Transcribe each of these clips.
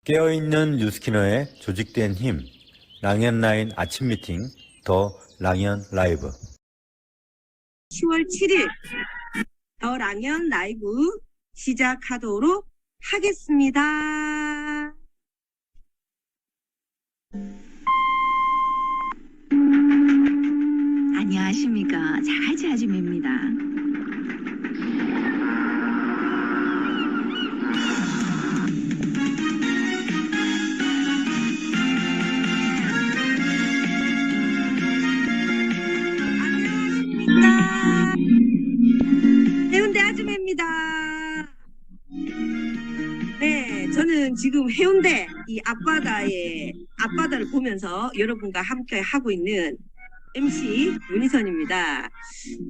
깨어있는 뉴스키너의 조직된 힘, 랑앤라인 아침 미팅, 더 랑앤 라이브. 10월 7일 더 랑앤 라이브 시작하도록 하겠습니다. 안녕하십니까. 자갈치아줌입니다. 안녕하십니까. 해운대 아줌입니다. 네, 저는 지금 해운대 이 앞바다를 보면서 여러분과 함께 하고 있는 MC 문희선입니다.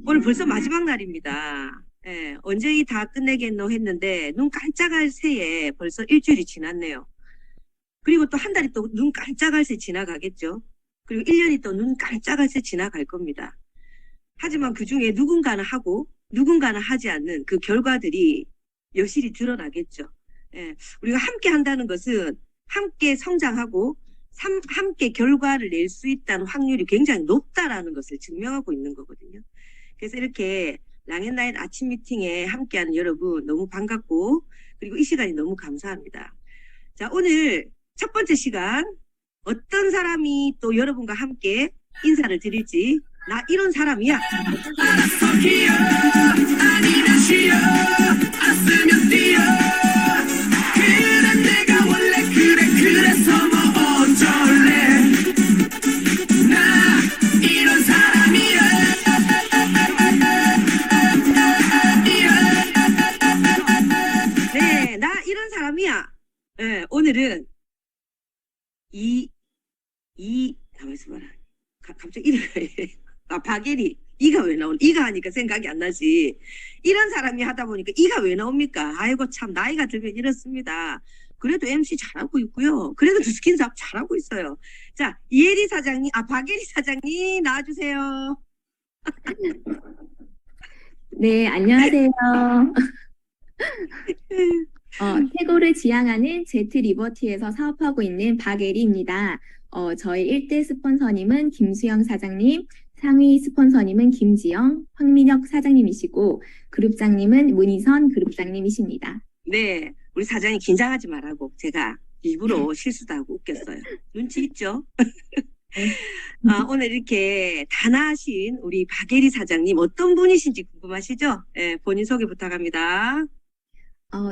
오늘 벌써 마지막 날입니다. 예, 언제 이 다 끝내겠노 했는데 눈 깜짝할 새에 벌써 일주일이 지났네요. 그리고 또 한 달이 또 눈 깜짝할 새 지나가겠죠. 그리고 1년이 또 눈 깜짝할 새 지나갈 겁니다. 하지만 그 중에 누군가는 하고 누군가는 하지 않는 그 결과들이 여실히 드러나겠죠. 예, 우리가 함께 한다는 것은 함께 성장하고 함께 결과를 낼 수 있다는 확률이 굉장히 높다라는 것을 증명하고 있는 거거든요. 그래서 이렇게 랑앤라인 아침 미팅에 함께하는 여러분 너무 반갑고 그리고 이 시간이 너무 감사합니다. 자, 오늘 첫 번째 시간 어떤 사람이 또 여러분과 함께 인사를 드릴지 나 이런 사람이야. 아니면 쉬어 as으면 뛰어 그래 내가 원래 그래서 뭐 어쩔래 나 이런 사람이야. 네, 나 이런 사람이야. 네, 오늘은 가만있어 봐라. 갑자기 박예리 이가 왜 나오는? 이가 하니까 생각이 안 나지. 이런 사람이 하다 보니까 이가 왜 나옵니까? 아이고 참 나이가 들면 이렇습니다. 그래도 MC 잘하고 있고요. 그래도 뉴스킨 사업 잘하고 있어요. 자, 박예리 사장님 나와주세요. 네, 안녕하세요. 태고를 지향하는 제트리버티에서 사업하고 있는 박예리입니다. 저희 1대 스폰서님은 김수영 사장님, 상위 스폰서님은 김지영, 황민혁 사장님이시고 그룹장님은 문희선 그룹장님이십니다. 네, 우리 사장님 긴장하지 말라고 제가 일부러 실수도 하고 웃겼어요. 눈치 있죠? 오늘 이렇게 단아하신 우리 박예리 사장님 어떤 분이신지 궁금하시죠? 네, 본인 소개 부탁합니다.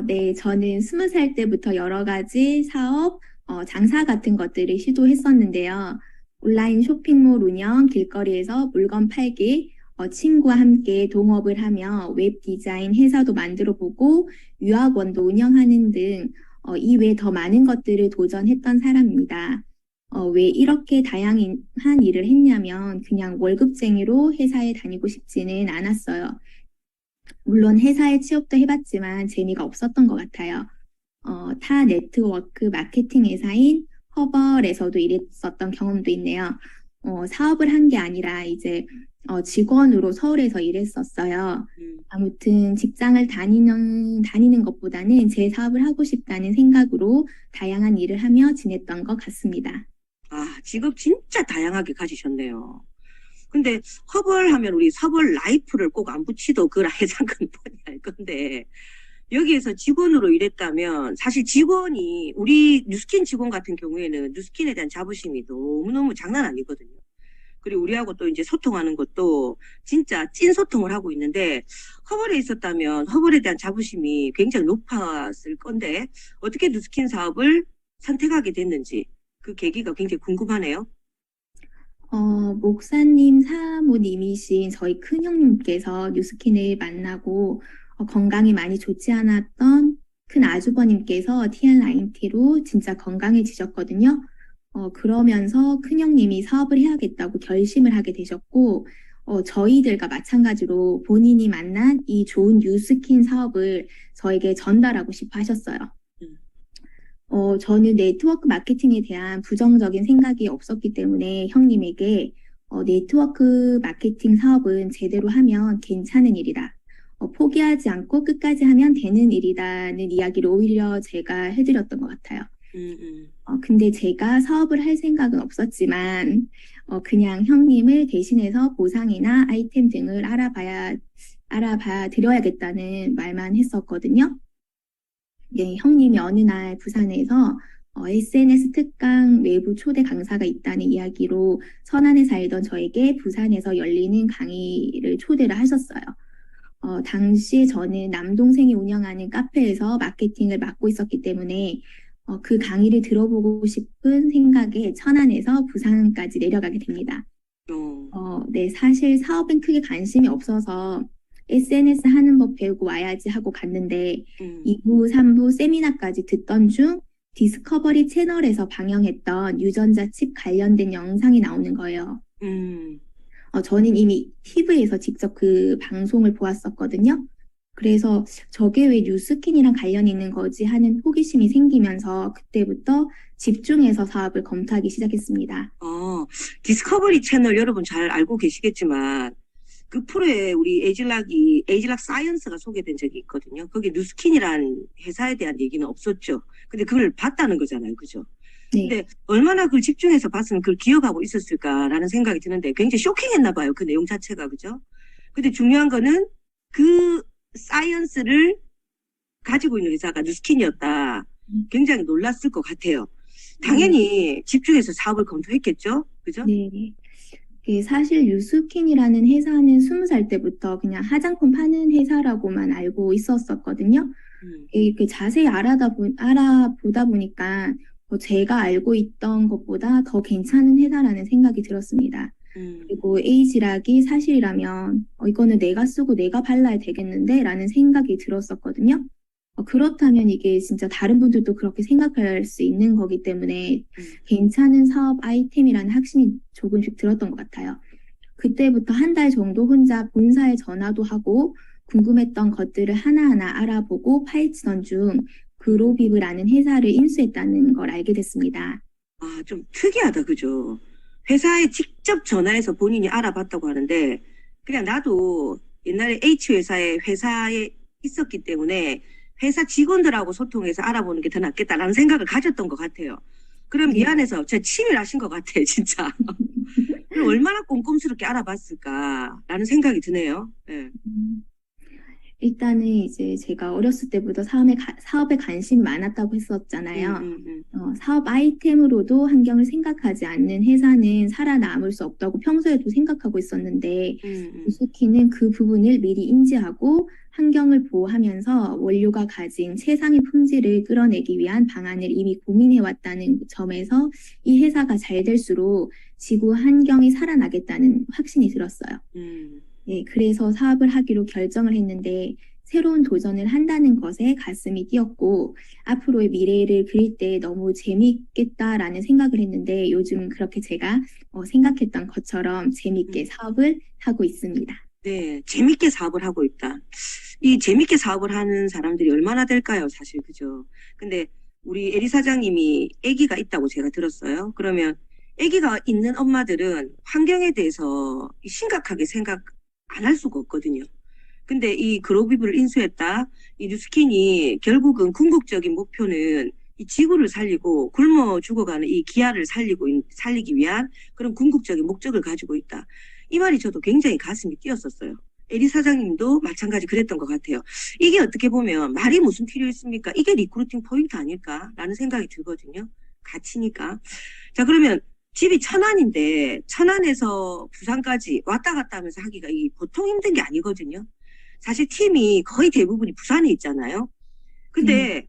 네, 저는 20살 때부터 여러 가지 사업, 장사 같은 것들을 시도했었는데요. 온라인 쇼핑몰 운영, 길거리에서 물건 팔기, 친구와 함께 동업을 하며 웹 디자인 회사도 만들어 보고 유학원도 운영하는 등 이외에 더 많은 것들을 도전했던 사람입니다. 왜 이렇게 다양한 일을 했냐면 그냥 월급쟁이로 회사에 다니고 싶지는 않았어요. 물론 회사에 취업도 해봤지만 재미가 없었던 것 같아요. 타 네트워크 마케팅 회사인 허벌에서도 일했었던 경험도 있네요. 사업을 한 게 아니라 이제 직원으로 서울에서 일했었어요. 아무튼 직장을 다니는 것보다는 제 사업을 하고 싶다는 생각으로 다양한 일을 하며 지냈던 것 같습니다. 아, 직업 진짜 다양하게 가지셨네요. 근데 허벌 하면 우리 서벌 라이프를 꼭 안 붙이도 그 해장은 뻔히 알 건데 여기에서 직원으로 일했다면 사실 직원이 우리 뉴스킨 직원 같은 경우에는 뉴스킨에 대한 자부심이 너무너무 장난 아니거든요. 그리고 우리하고 또 이제 소통하는 것도 진짜 찐 소통을 하고 있는데 허벌에 있었다면 허벌에 대한 자부심이 굉장히 높았을 건데 어떻게 뉴스킨 사업을 선택하게 됐는지 그 계기가 굉장히 궁금하네요. 목사님 사모님이신 저희 큰형님께서 뉴스킨을 만나고 건강이 많이 좋지 않았던 큰 아주버님께서 TN9T로 진짜 건강해지셨거든요. 그러면서 큰형님이 사업을 해야겠다고 결심을 하게 되셨고 저희들과 마찬가지로 본인이 만난 이 좋은 뉴스킨 사업을 저에게 전달하고 싶어 하셨어요. 저는 네트워크 마케팅에 대한 부정적인 생각이 없었기 때문에 형님에게 네트워크 마케팅 사업은 제대로 하면 괜찮은 일이다. 포기하지 않고 끝까지 하면 되는 일이라는 이야기를 오히려 제가 해드렸던 것 같아요. 근데 제가 사업을 할 생각은 없었지만, 그냥 형님을 대신해서 보상이나 아이템 등을 알아봐 드려야겠다는 말만 했었거든요. 예, 형님이 어느 날 부산에서 SNS 특강 외부 초대 강사가 있다는 이야기로 선안에 살던 저에게 부산에서 열리는 강의를 초대를 하셨어요. 당시에 저는 남동생이 운영하는 카페에서 마케팅을 맡고 있었기 때문에 그 강의를 들어보고 싶은 생각에 천안에서 부산까지 내려가게 됩니다. 네, 사실 사업엔 크게 관심이 없어서 SNS 하는 법 배우고 와야지 하고 갔는데 2부, 3부 세미나까지 듣던 중 디스커버리 채널에서 방영했던 유전자 칩 관련된 영상이 나오는 거예요. 저는 이미 TV에서 직접 그 방송을 보았었거든요. 그래서 저게 왜 뉴스킨이랑 관련 있는 거지 하는 호기심이 생기면서 그때부터 집중해서 사업을 검토하기 시작했습니다. 디스커버리 채널 여러분 잘 알고 계시겠지만 그 프로에 우리 에이즐락 사이언스가 소개된 적이 있거든요. 거기 뉴스킨이란 회사에 대한 얘기는 없었죠. 근데 그걸 봤다는 거잖아요. 그죠? 네. 근데 얼마나 그걸 집중해서 봤으면 그걸 기억하고 있었을까라는 생각이 드는데 굉장히 쇼킹했나 봐요. 그 내용 자체가. 그죠? 근데 중요한 거는 그 사이언스를 가지고 있는 회사가 뉴스킨이었다. 굉장히 놀랐을 것 같아요. 당연히 집중해서 사업을 검토했겠죠? 그죠? 네. 사실 뉴스킨이라는 회사는 20살 때부터 그냥 화장품 파는 회사라고만 알고 있었었거든요. 자세히 알아보다 보니까 제가 알고 있던 것보다 더 괜찮은 회사라는 생각이 들었습니다. 그리고 에이지락이 사실이라면 이거는 내가 쓰고 내가 발라야 되겠는데 라는 생각이 들었었거든요. 그렇다면 이게 진짜 다른 분들도 그렇게 생각할 수 있는 거기 때문에 괜찮은 사업 아이템이라는 확신이 조금씩 들었던 것 같아요. 그때부터 한 달 정도 혼자 본사에 전화도 하고 궁금했던 것들을 하나하나 알아보고 파헤치던 중 그로비브라는 회사를 인수했다는 걸 알게 됐습니다. 좀 특이하다. 그죠? 회사에 직접 전화해서 본인이 알아봤다고 하는데 그냥 나도 옛날에 H회사에 있었기 때문에 회사 직원들하고 소통해서 알아보는 게 더 낫겠다라는 생각을 가졌던 것 같아요. 그럼 미안해서 제가 치밀하신 것 같아요. 진짜. 그럼 얼마나 꼼꼼스럽게 알아봤을까라는 생각이 드네요. 네. 일단은 이제 제가 어렸을 때부터 사업에 관심이 많았다고 했었잖아요. 사업 아이템으로도 환경을 생각하지 않는 회사는 살아남을 수 없다고 평소에도 생각하고 있었는데 뉴스킨은 그 부분을 미리 인지하고 환경을 보호하면서 원료가 가진 최상의 품질을 끌어내기 위한 방안을 이미 고민해왔다는 점에서 이 회사가 잘 될수록 지구 환경이 살아나겠다는 확신이 들었어요. 네, 그래서 사업을 하기로 결정을 했는데 새로운 도전을 한다는 것에 가슴이 뛰었고 앞으로의 미래를 그릴 때 너무 재미있겠다라는 생각을 했는데 요즘 그렇게 제가 생각했던 것처럼 재미있게 사업을 하고 있습니다. 네, 재밌게 사업을 하고 있다. 이 재밌게 사업을 하는 사람들이 얼마나 될까요, 사실. 그죠? 근데 우리 에리 사장님이 아기가 있다고 제가 들었어요. 그러면 아기가 있는 엄마들은 환경에 대해서 심각하게 생각 안 할 수가 없거든요. 근데 이 그로비브를 인수했다. 이 뉴스킨이 결국은 궁극적인 목표는 이 지구를 살리고 굶어 죽어가는 이 기아를 살리기 위한 그런 궁극적인 목적을 가지고 있다. 이 말이 저도 굉장히 가슴이 뛰었었어요. 에리 사장님도 마찬가지 그랬던 것 같아요. 이게 어떻게 보면 말이 무슨 필요 있습니까? 이게 리크루팅 포인트 아닐까라는 생각이 들거든요. 가치니까. 자, 그러면 집이 천안인데 천안에서 부산까지 왔다 갔다 하면서 하기가 이 보통 힘든 게 아니거든요. 사실 팀이 거의 대부분이 부산에 있잖아요. 근데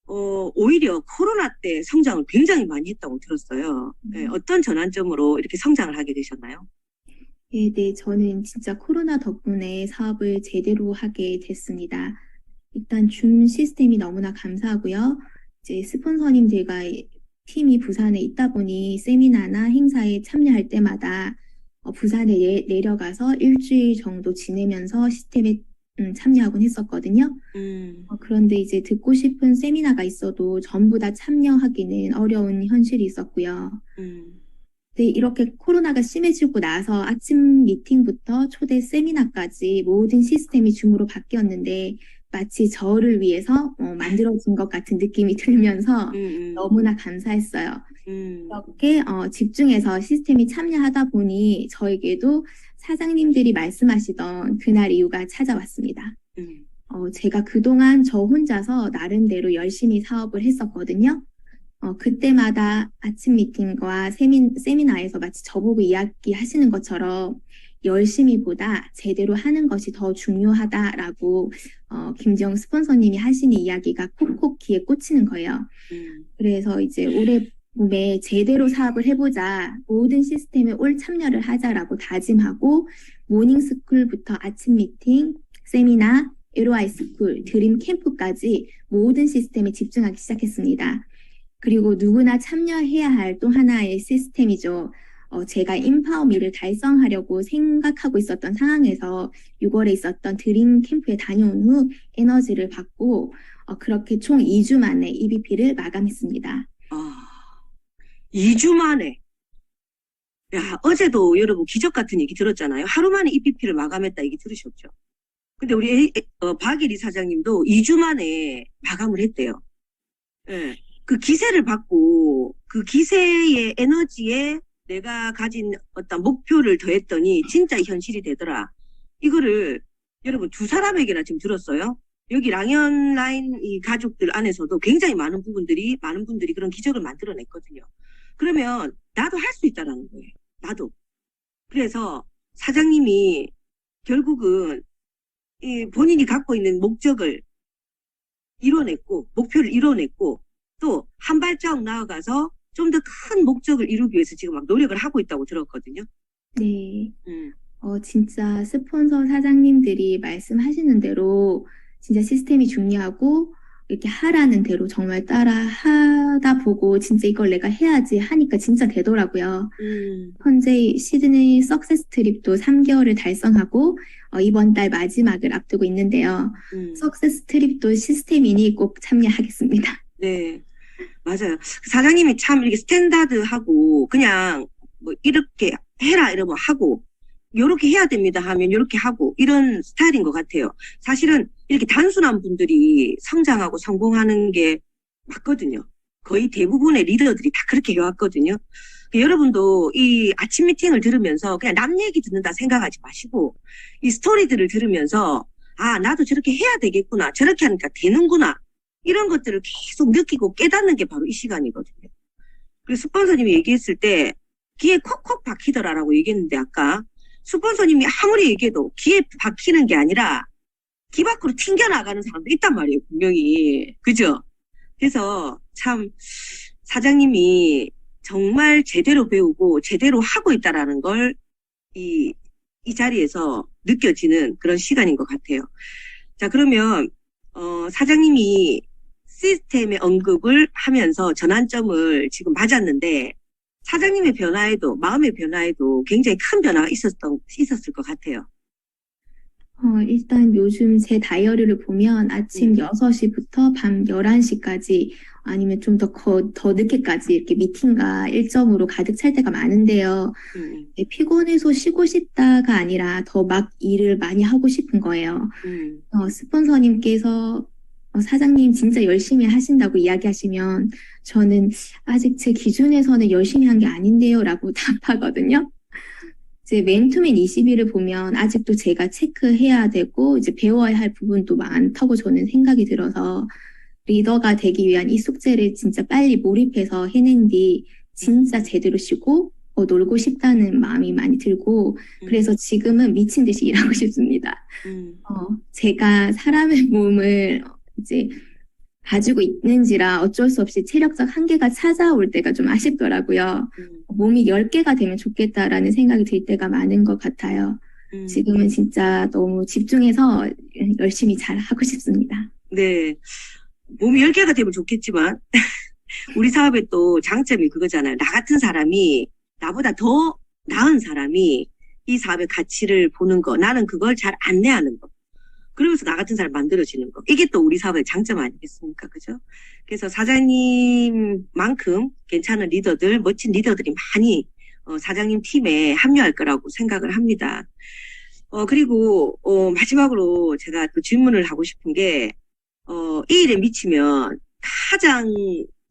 오히려 코로나 때 성장을 굉장히 많이 했다고 들었어요. 네, 어떤 전환점으로 이렇게 성장을 하게 되셨나요? 네, 저는 진짜 코로나 덕분에 사업을 제대로 하게 됐습니다. 일단 줌 시스템이 너무나 감사하고요. 이제 스폰서님들과 팀이 부산에 있다 보니 세미나나 행사에 참여할 때마다 부산에 내려가서 일주일 정도 지내면서 시스템에 참여하곤 했었거든요. 그런데 이제 듣고 싶은 세미나가 있어도 전부 다 참여하기는 어려운 현실이 있었고요. 네, 이렇게 코로나가 심해지고 나서 아침 미팅부터 초대 세미나까지 모든 시스템이 줌으로 바뀌었는데 마치 저를 위해서 만들어진 것 같은 느낌이 들면서 너무나 감사했어요. 이렇게 집중해서 시스템이 참여하다 보니 저에게도 사장님들이 말씀하시던 그날 이유가 찾아왔습니다. 제가 그동안 저 혼자서 나름대로 열심히 사업을 했었거든요. 그때마다 아침 미팅과 세미나에서 마치 저보고 이야기하시는 것처럼 열심히보다 제대로 하는 것이 더 중요하다라고 김지영 스폰서님이 하시는 이야기가 콕콕 귀에 꽂히는 거예요. 그래서 이제 올해 봄에 제대로 사업을 해보자, 모든 시스템에 올 참여를 하자라고 다짐하고 모닝스쿨부터 아침 미팅, 세미나, LOI 스쿨, 드림 캠프까지 모든 시스템에 집중하기 시작했습니다. 그리고 누구나 참여해야 할 또 하나의 시스템이죠. 제가 인파워미를 달성하려고 생각하고 있었던 상황에서 6월에 있었던 드림 캠프에 다녀온 후 에너지를 받고 그렇게 총 2주 만에 EBP를 마감했습니다. 2주 만에. 야, 어제도 여러분 기적 같은 얘기 들었잖아요. 하루 만에 EBP를 마감했다 얘기 들으셨죠? 근데 우리 박예리 사장님도 2주 만에 마감을 했대요. 예. 그 기세를 받고 그 기세의 에너지에 내가 가진 어떤 목표를 더했더니 진짜 현실이 되더라. 이거를 여러분 두 사람에게나 지금 들었어요. 여기 랑연 라인 이 가족들 안에서도 굉장히 많은 분들이 그런 기적을 만들어냈거든요. 그러면 나도 할 수 있다라는 거예요. 나도. 그래서 사장님이 결국은 이 본인이 갖고 있는 목적을 이뤄냈고, 목표를 이뤄냈고, 또 한 발자국 나아가서 좀 더 큰 목적을 이루기 위해서 지금 막 노력을 하고 있다고 들었거든요. 네. 진짜 스폰서 사장님들이 말씀하시는 대로 진짜 시스템이 중요하고 이렇게 하라는 대로 정말 따라 하다 보고 진짜 이걸 내가 해야지 하니까 진짜 되더라고요. 현재 시드니 석세스 트립도 3개월을 달성하고 이번 달 마지막을 앞두고 있는데요. 석세스 트립도 시스템이니 꼭 참여하겠습니다. 네, 맞아요. 사장님이 참 이렇게 스탠다드하고 그냥 뭐 이렇게 해라 이러면 하고 요렇게 해야 됩니다 하면 요렇게 하고 이런 스타일인 것 같아요. 사실은 이렇게 단순한 분들이 성장하고 성공하는 게 맞거든요. 거의 대부분의 리더들이 다 그렇게 해왔거든요. 여러분도 이 아침 미팅을 들으면서 그냥 남 얘기 듣는다 생각하지 마시고 이 스토리들을 들으면서 아, 나도 저렇게 해야 되겠구나. 저렇게 하니까 되는구나. 이런 것들을 계속 느끼고 깨닫는 게 바로 이 시간이거든요. 그래서 스폰서님이 얘기했을 때 귀에 콕콕 박히더라라고 얘기했는데 아까 스폰서님이 아무리 얘기해도 귀에 박히는 게 아니라 귀 밖으로 튕겨나가는 사람도 있단 말이에요. 분명히. 그죠? 그래서 참 사장님이 정말 제대로 배우고 제대로 하고 있다라는 걸 이 자리에서 느껴지는 그런 시간인 것 같아요. 자, 그러면 사장님이 시스템의 언급을 하면서 전환점을 지금 맞았는데 사장님의 변화에도 마음의 변화에도 굉장히 큰 변화가 있었을 것 같아요. 일단 요즘 제 다이어리를 보면 아침 6시부터 밤 11시까지 아니면 좀 더 늦게까지 이렇게 미팅과 일정으로 가득 찰 때가 많은데요. 피곤해서 쉬고 싶다가 아니라 더 막 일을 많이 하고 싶은 거예요. 스폰서님께서 사장님 진짜 열심히 하신다고 이야기하시면 저는 아직 제 기준에서는 열심히 한 게 아닌데요 라고 답하거든요. 이제 맨투맨 20일을 보면 아직도 제가 체크해야 되고 이제 배워야 할 부분도 많다고 저는 생각이 들어서 리더가 되기 위한 이 숙제를 진짜 빨리 몰입해서 해낸 뒤 진짜 제대로 쉬고 놀고 싶다는 마음이 많이 들고 그래서 지금은 미친 듯이 일하고 싶습니다. 제가 사람의 몸을 이제 가지고 있는지라 어쩔 수 없이 체력적 한계가 찾아올 때가 좀 아쉽더라고요. 몸이 10개가 되면 좋겠다라는 생각이 들 때가 많은 것 같아요. 지금은 진짜 너무 집중해서 열심히 잘 하고 싶습니다. 네. 몸이 10개가 되면 좋겠지만 우리 사업의 또 장점이 그거잖아요. 나 같은 사람이 나보다 더 나은 사람이 이 사업의 가치를 보는 거, 나는 그걸 잘 안내하는 거. 그러면서 나 같은 사람 만들어지는 거. 이게 또 우리 사업의 장점 아니겠습니까? 그죠? 그래서 사장님만큼 괜찮은 리더들, 멋진 리더들이 많이 사장님 팀에 합류할 거라고 생각을 합니다. 그리고, 마지막으로 제가 또 질문을 하고 싶은 게, 이 일에 미치면 가장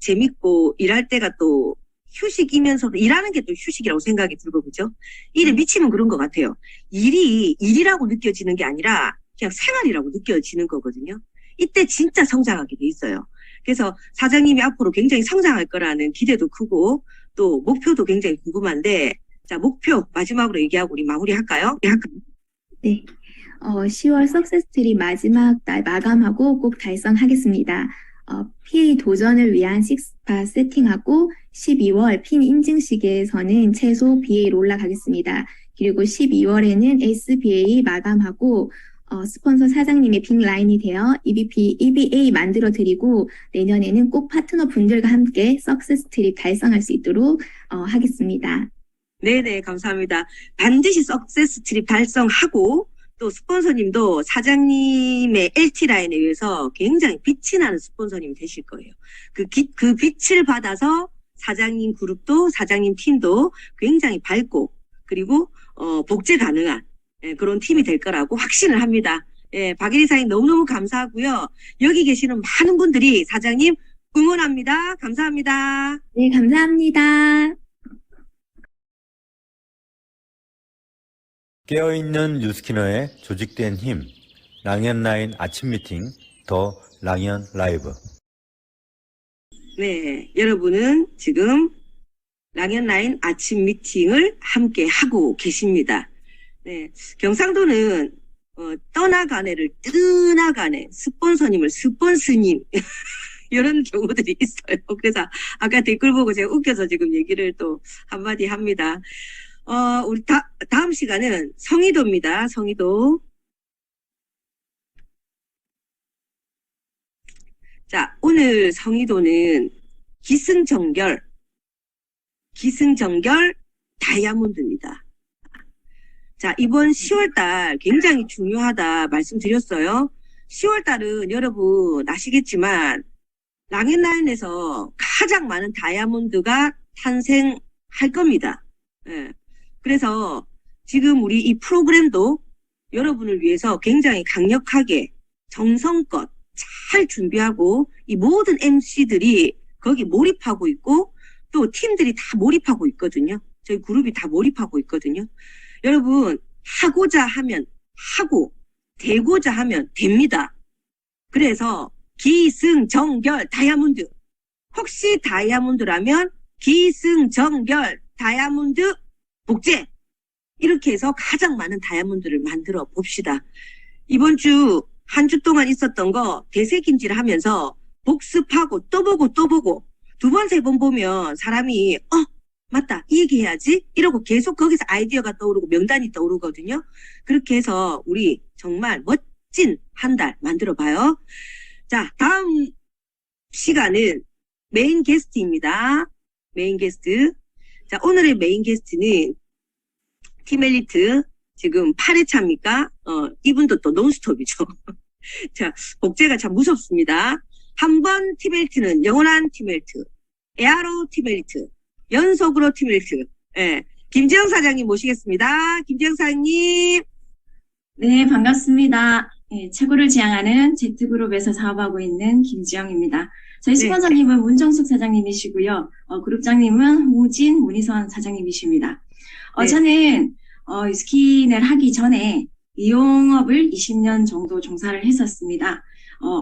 재밌고 일할 때가 또 휴식이면서도 일하는 게 또 휴식이라고 생각이 들고, 그죠? 일에 미치면 그런 것 같아요. 일이 일이라고 느껴지는 게 아니라 그냥 생활이라고 느껴지는 거거든요. 이때 진짜 성장하게 돼 있어요. 그래서 사장님이 앞으로 굉장히 성장할 거라는 기대도 크고 또 목표도 굉장히 궁금한데, 자, 목표 마지막으로 얘기하고 우리 마무리할까요? 네. 10월 석세스트립 마지막 날 마감하고 꼭 달성하겠습니다. PA 도전을 위한 식스파 세팅하고 12월 핀 인증식에서는 최소 BA로 올라가겠습니다. 그리고 12월에는 SBA 마감하고 스폰서 사장님의 빅 라인이 되어 EBA 만들어 드리고 내년에는 꼭 파트너 분들과 함께 석세스트립 달성할 수 있도록 하겠습니다. 네네, 감사합니다. 반드시 석세스 트립 달성하고 또 스폰서님도 사장님의 LT라인에 의해서 굉장히 빛이 나는 스폰서님이 되실 거예요. 그 빛을 받아서 사장님 그룹도 사장님 팀도 굉장히 밝고 그리고 복제 가능한 그런 팀이 될 거라고 확신을 합니다. 박예리 사장님 너무너무 감사하고요. 여기 계시는 많은 분들이 사장님 응원합니다. 감사합니다. 네, 감사합니다. 깨어있는 뉴스키너의 조직된 힘, 랑연라인 아침 미팅, 더 랑연 라이브. 네, 여러분은 지금 랑연라인 아침 미팅을 함께 하고 계십니다. 네, 경상도는 떠나가네를 뜨나가네, 스폰서님을 스폰스님 이런 경우들이 있어요. 그래서 아까 댓글 보고 제가 웃겨서 지금 얘기를 또 한마디 합니다. 우리 다음 시간은 성의도입니다. 성의도. 자, 오늘 성의도는 기승전결 다이아몬드입니다. 자, 이번 10월달 굉장히 중요하다 말씀드렸어요. 10월달은 여러분 아시겠지만 랑앤라인에서 가장 많은 다이아몬드가 탄생할 겁니다. 예. 그래서 지금 우리 이 프로그램도 여러분을 위해서 굉장히 강력하게 정성껏 잘 준비하고 이 모든 MC들이 거기 몰입하고 있고 또 팀들이 다 몰입하고 있거든요. 저희 그룹이 다 몰입하고 있거든요. 여러분 하고자 하면 하고 되고자 하면 됩니다. 그래서 기승전결 다이아몬드, 혹시 다이아몬드라면 기승전결 다이아몬드 복제, 이렇게 해서 가장 많은 다이아몬드를 만들어 봅시다. 이번 주 한 주 동안 있었던 거 대세김질 하면서 복습하고 또 보고 또 보고 두 번 세 번 보면 사람이 맞다 이 얘기 해야지 이러고 계속 거기서 아이디어가 떠오르고 명단이 떠오르거든요. 그렇게 해서 우리 정말 멋진 한 달 만들어 봐요. 자, 다음 시간은 메인 게스트입니다. 메인 게스트. 자, 오늘의 메인 게스트는 팀 엘리트 지금 8회차입니까? 이분도 또 논스톱이죠. 자, 복제가 참 무섭습니다. 한 번 팀 엘리트는 영원한 팀 엘리트, 에아로 팀 엘리트, 연속으로 팀 엘리트. 예, 김지영 사장님 모시겠습니다. 김지영 사장님. 네, 반갑습니다. 네, 최고를 지향하는 Z그룹에서 사업하고 있는 김지영입니다. 저희 네. 스폰서님은 문정숙 사장님이시고요. 그룹장님은 홍우진, 문희선 사장님이십니다. 네. 저는 스킨을 하기 전에 미용업을 20년 정도 종사를 했었습니다.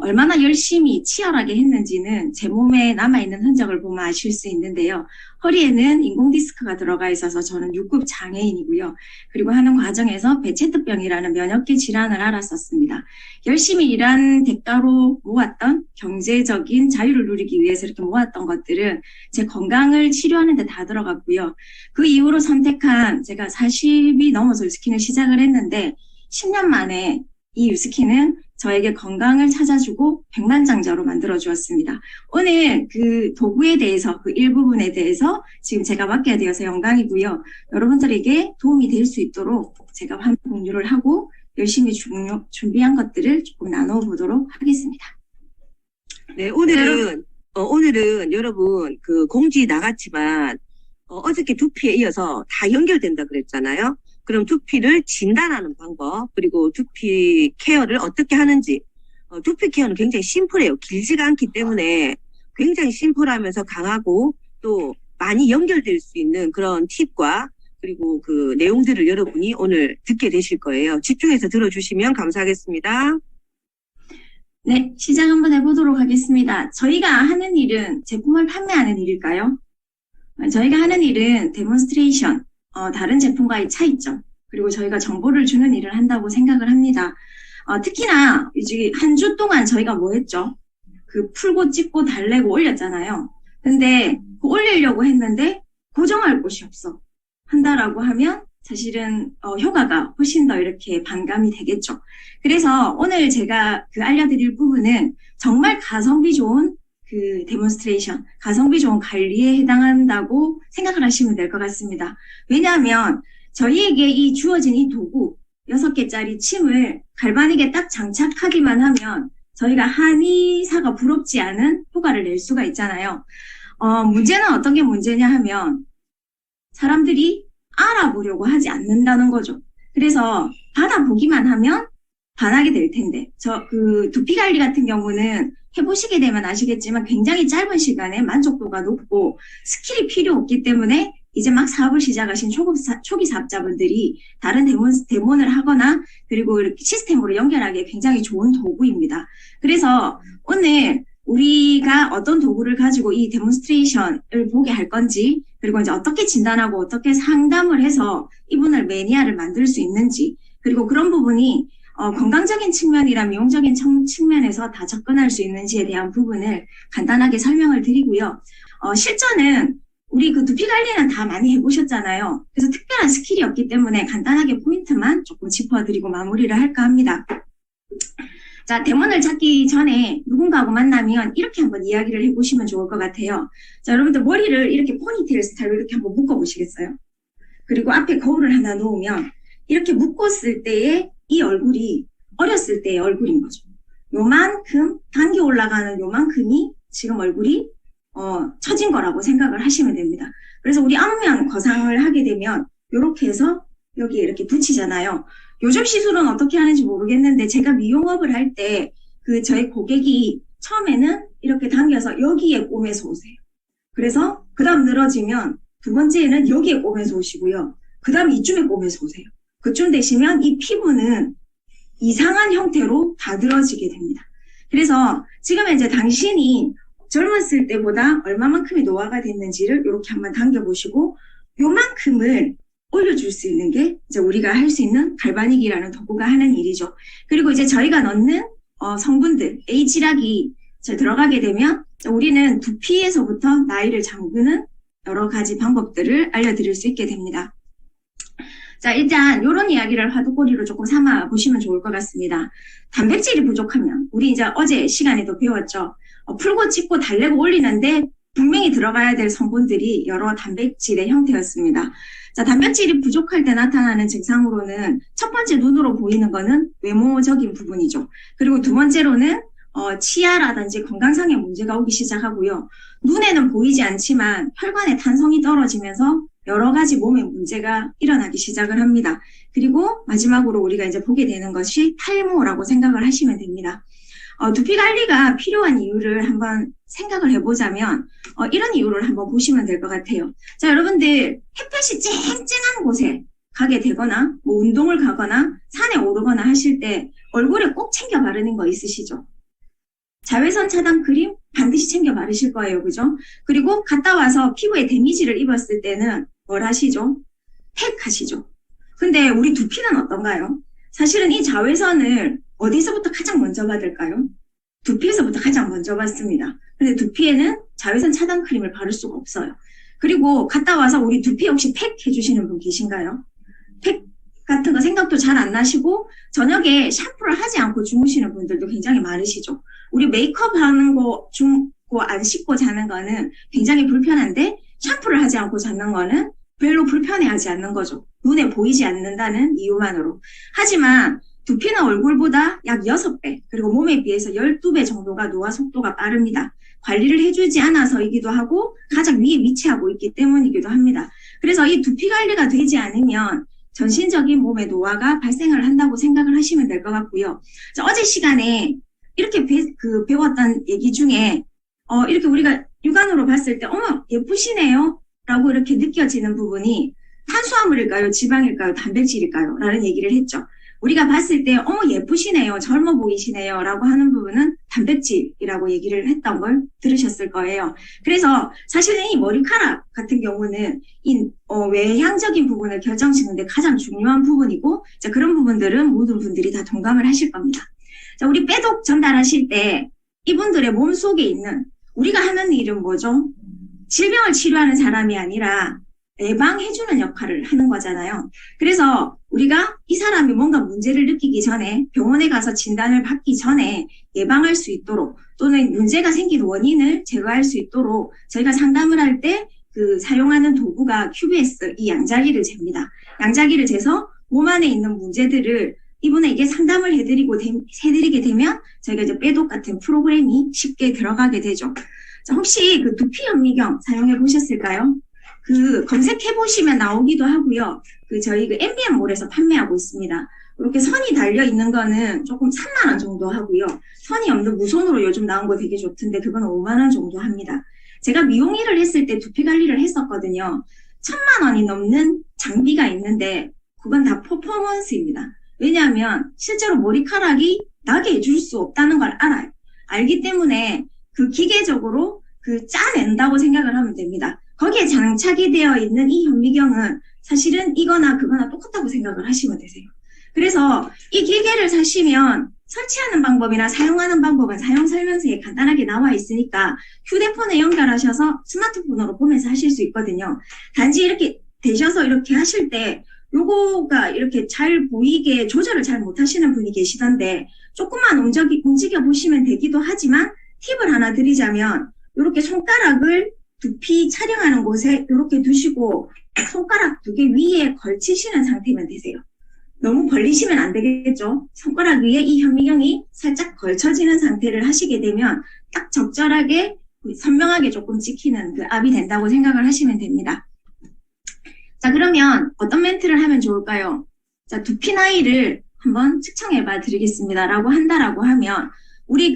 얼마나 열심히 치열하게 했는지는 제 몸에 남아있는 흔적을 보면 아실 수 있는데요. 허리에는 인공디스크가 들어가 있어서 저는 6급 장애인이고요. 그리고 하는 과정에서 베체트병이라는 면역계 질환을 앓았었습니다. 열심히 일한 대가로 모았던 경제적인 자유를 누리기 위해서 이렇게 모았던 것들은 제 건강을 치료하는 데 다 들어갔고요. 그 이후로 선택한 제가 40이 넘어서 유스킨을 시작을 했는데 10년 만에 이 유스킨은 저에게 건강을 찾아주고 백만장자로 만들어 주었습니다. 오늘 그 도구에 대해서 그 일부분에 대해서 지금 제가 맡게 되어서 영광이고요. 여러분들에게 도움이 될 수 있도록 제가 화면 공유를 하고 열심히 준비한 것들을 조금 나눠 보도록 하겠습니다. 네, 오늘은 여러분 그 공지 나갔지만 어저께 두피에 이어서 다 연결된다 그랬잖아요. 그럼 두피를 진단하는 방법, 그리고 두피 케어를 어떻게 하는지. 두피 케어는 굉장히 심플해요. 길지가 않기 때문에 굉장히 심플하면서 강하고 또 많이 연결될 수 있는 그런 팁과 그리고 그 내용들을 여러분이 오늘 듣게 되실 거예요. 집중해서 들어주시면 감사하겠습니다. 네, 시작 한번 해보도록 하겠습니다. 저희가 하는 일은 제품을 판매하는 일일까요? 저희가 하는 일은 데몬스트레이션, 다른 제품과의 차이점, 그리고 저희가 정보를 주는 일을 한다고 생각을 합니다. 특히나 이제 한 주 동안 저희가 뭐 했죠? 그 풀고 찍고 달래고 올렸잖아요. 근데 그 올리려고 했는데 고정할 곳이 없어. 한다라고 하면 사실은 효과가 훨씬 더 이렇게 반감이 되겠죠. 그래서 오늘 제가 알려드릴 부분은 정말 가성비 좋은 그 데몬스트레이션, 가성비 좋은 관리에 해당한다고 생각을 하시면 될 것 같습니다. 왜냐하면 저희에게 이 주어진 이 도구 6개짜리 침을 갈바닉에 딱 장착하기만 하면 저희가 한의사가 부럽지 않은 효과를 낼 수가 있잖아요. 문제는 어떤 게 문제냐 하면 사람들이 알아보려고 하지 않는다는 거죠. 그래서 받아보기만 하면 반하게 될 텐데, 두피 관리 같은 경우는 해보시게 되면 아시겠지만 굉장히 짧은 시간에 만족도가 높고 스킬이 필요 없기 때문에 이제 막 사업을 시작하신 초기 사업자분들이 다른 데몬을 하거나 그리고 이렇게 시스템으로 연결하기에 굉장히 좋은 도구입니다. 그래서 오늘 우리가 어떤 도구를 가지고 이 데몬스트레이션을 보게 할 건지, 그리고 이제 어떻게 진단하고 어떻게 상담을 해서 이분을 매니아를 만들 수 있는지, 그리고 그런 부분이 건강적인 측면이랑 미용적인 측면에서 다 접근할 수 있는지에 대한 부분을 간단하게 설명을 드리고요. 실전은 우리 그 두피 관리는 다 많이 해보셨잖아요. 그래서 특별한 스킬이 없기 때문에 간단하게 포인트만 조금 짚어드리고 마무리를 할까 합니다. 자, 데몬을 찾기 전에 누군가하고 만나면 이렇게 한번 이야기를 해보시면 좋을 것 같아요. 자, 여러분들 머리를 이렇게 포니테일 스타일로 이렇게 한번 묶어보시겠어요? 그리고 앞에 거울을 하나 놓으면 이렇게 묶었을 때의 이 얼굴이 어렸을 때의 얼굴인 거죠. 요만큼 당겨 올라가는 요만큼이 지금 얼굴이 처진 거라고 생각을 하시면 됩니다. 그래서 우리 안면 거상을 하게 되면 이렇게 해서 여기에 이렇게 붙이잖아요. 요즘 시술은 어떻게 하는지 모르겠는데 제가 미용업을 할 때 저희 고객이 처음에는 이렇게 당겨서 여기에 꿰매서 오세요. 그래서 그 다음 늘어지면 두 번째에는 여기에 꿰매서 오시고요. 그 다음 이쯤에 꿰매서 오세요. 그쯤 되시면 이 피부는 이상한 형태로 다 늘어지게 됩니다. 그래서 지금 이제 당신이 젊었을 때보다 얼마만큼의 노화가 됐는지를 이렇게 한번 당겨보시고 요만큼을 올려줄 수 있는 게 이제 우리가 할 수 있는 갈바닉이라는 도구가 하는 일이죠. 그리고 이제 저희가 넣는 성분들, A지락이 들어가게 되면 우리는 두피에서부터 나이를 잠그는 여러 가지 방법들을 알려드릴 수 있게 됩니다. 자, 일단 이런 이야기를 화두꼬리로 조금 삼아 보시면 좋을 것 같습니다. 단백질이 부족하면 우리 이제 어제 시간에도 배웠죠. 풀고 찍고 달래고 올리는데 분명히 들어가야 될 성분들이 여러 단백질의 형태였습니다. 자, 단백질이 부족할 때 나타나는 증상으로는 첫 번째 눈으로 보이는 거는 외모적인 부분이죠. 그리고 두 번째로는 치아라든지 건강상의 문제가 오기 시작하고요. 눈에는 보이지 않지만 혈관의 탄성이 떨어지면서 여러 가지 몸의 문제가 일어나기 시작을 합니다. 그리고 마지막으로 우리가 이제 보게 되는 것이 탈모라고 생각을 하시면 됩니다. 두피 관리가 필요한 이유를 한번 생각을 해보자면 이런 이유를 한번 보시면 될 것 같아요. 자, 여러분들 햇볕이 쨍쨍한 곳에 가게 되거나 뭐 운동을 가거나 산에 오르거나 하실 때 얼굴에 꼭 챙겨 바르는 거 있으시죠? 자외선 차단 크림 반드시 챙겨 바르실 거예요. 그죠? 그리고 갔다 와서 피부에 데미지를 입었을 때는 뭘 하시죠? 팩 하시죠? 근데 우리 두피는 어떤가요? 사실은 이 자외선을 어디서부터 가장 먼저 받을까요? 두피에서부터 가장 먼저 받습니다. 근데 두피에는 자외선 차단 크림을 바를 수가 없어요. 그리고 갔다 와서 우리 두피 혹시 팩 해주시는 분 계신가요? 팩 같은 거 생각도 잘 안 나시고 저녁에 샴푸를 하지 않고 주무시는 분들도 굉장히 많으시죠. 우리 메이크업 하는 거 주고 안 씻고 자는 거는 굉장히 불편한데 샴푸를 하지 않고 자는 거는 별로 불편해하지 않는 거죠. 눈에 보이지 않는다는 이유만으로. 하지만 두피는 얼굴보다 약 6배, 그리고 몸에 비해서 12배 정도가 노화 속도가 빠릅니다. 관리를 해주지 않아서이기도 하고 가장 위에 위치하고 있기 때문이기도 합니다. 그래서 이 두피 관리가 되지 않으면 전신적인 몸의 노화가 발생을 한다고 생각을 하시면 될 것 같고요. 자, 어제 시간에 이렇게 배웠던 얘기 중에 이렇게 우리가 육안으로 봤을 때 어머 예쁘시네요 라고 이렇게 느껴지는 부분이 탄수화물일까요? 지방일까요? 단백질일까요? 라는 얘기를 했죠. 우리가 봤을 때 어머 예쁘시네요. 젊어 보이시네요. 라고 하는 부분은 단백질이라고 얘기를 했던 걸 들으셨을 거예요. 그래서 사실은 이 머리카락 같은 경우는 이 외향적인 부분을 결정짓는 데 가장 중요한 부분이고 자, 그런 부분들은 모든 분들이 다 동감을 하실 겁니다. 자, 우리 빼독 전달하실 때 이분들의 몸속에 있는 우리가 하는 일은 뭐죠? 질병을 치료하는 사람이 아니라 예방해주는 역할을 하는 거잖아요. 그래서 우리가 이 사람이 뭔가 문제를 느끼기 전에 병원에 가서 진단을 받기 전에 예방할 수 있도록 또는 문제가 생긴 원인을 제거할 수 있도록 저희가 상담을 할 때 사용하는 도구가 QBS, 이 양자기를 잽니다. 양자기를 재서 몸 안에 있는 문제들을 이분에게 상담을 해드리게 되면 저희가 이제 빼독 같은 프로그램이 쉽게 들어가게 되죠. 자, 혹시 두피 현미경 사용해 보셨을까요? 검색해 보시면 나오기도 하고요. 저희 MBM몰에서 판매하고 있습니다. 이렇게 선이 달려 있는 거는 조금 3만 원 정도 하고요. 선이 없는 무선으로 요즘 나온 거 되게 좋던데 그건 5만 원 정도 합니다. 제가 미용 일을 했을 때 두피 관리를 했었거든요. 1,000만 원이 넘는 장비가 있는데 그건 다 퍼포먼스입니다. 왜냐하면 실제로 머리카락이 나게 해줄 수 없다는 걸 알아요. 알기 때문에 기계적으로 짜낸다고 생각을 하면 됩니다. 거기에 장착이 되어 있는 이 현미경은 사실은 이거나 그거나 똑같다고 생각을 하시면 되세요. 그래서 이 기계를 사시면 설치하는 방법이나 사용하는 방법은 사용 설명서에 간단하게 나와 있으니까 휴대폰에 연결하셔서 스마트폰으로 보면서 하실 수 있거든요. 단지 이렇게 대셔서 이렇게 하실 때 요거가 이렇게 잘 보이게 조절을 잘 못하시는 분이 계시던데 조금만 움직여 보시면 되기도 하지만 팁을 하나 드리자면 이렇게 손가락을 두피 촬영하는 곳에 이렇게 두시고 손가락 2개 위에 걸치시는 상태면 되세요. 너무 벌리시면 안 되겠죠. 손가락 위에 이 현미경이 살짝 걸쳐지는 상태를 하시게 되면 딱 적절하게 선명하게 조금 찍히는 압이 된다고 생각을 하시면 됩니다. 자, 그러면 어떤 멘트를 하면 좋을까요? 자, 두피 나이를 한번 측정해 봐 드리겠습니다 라고 한다라고 하면 우리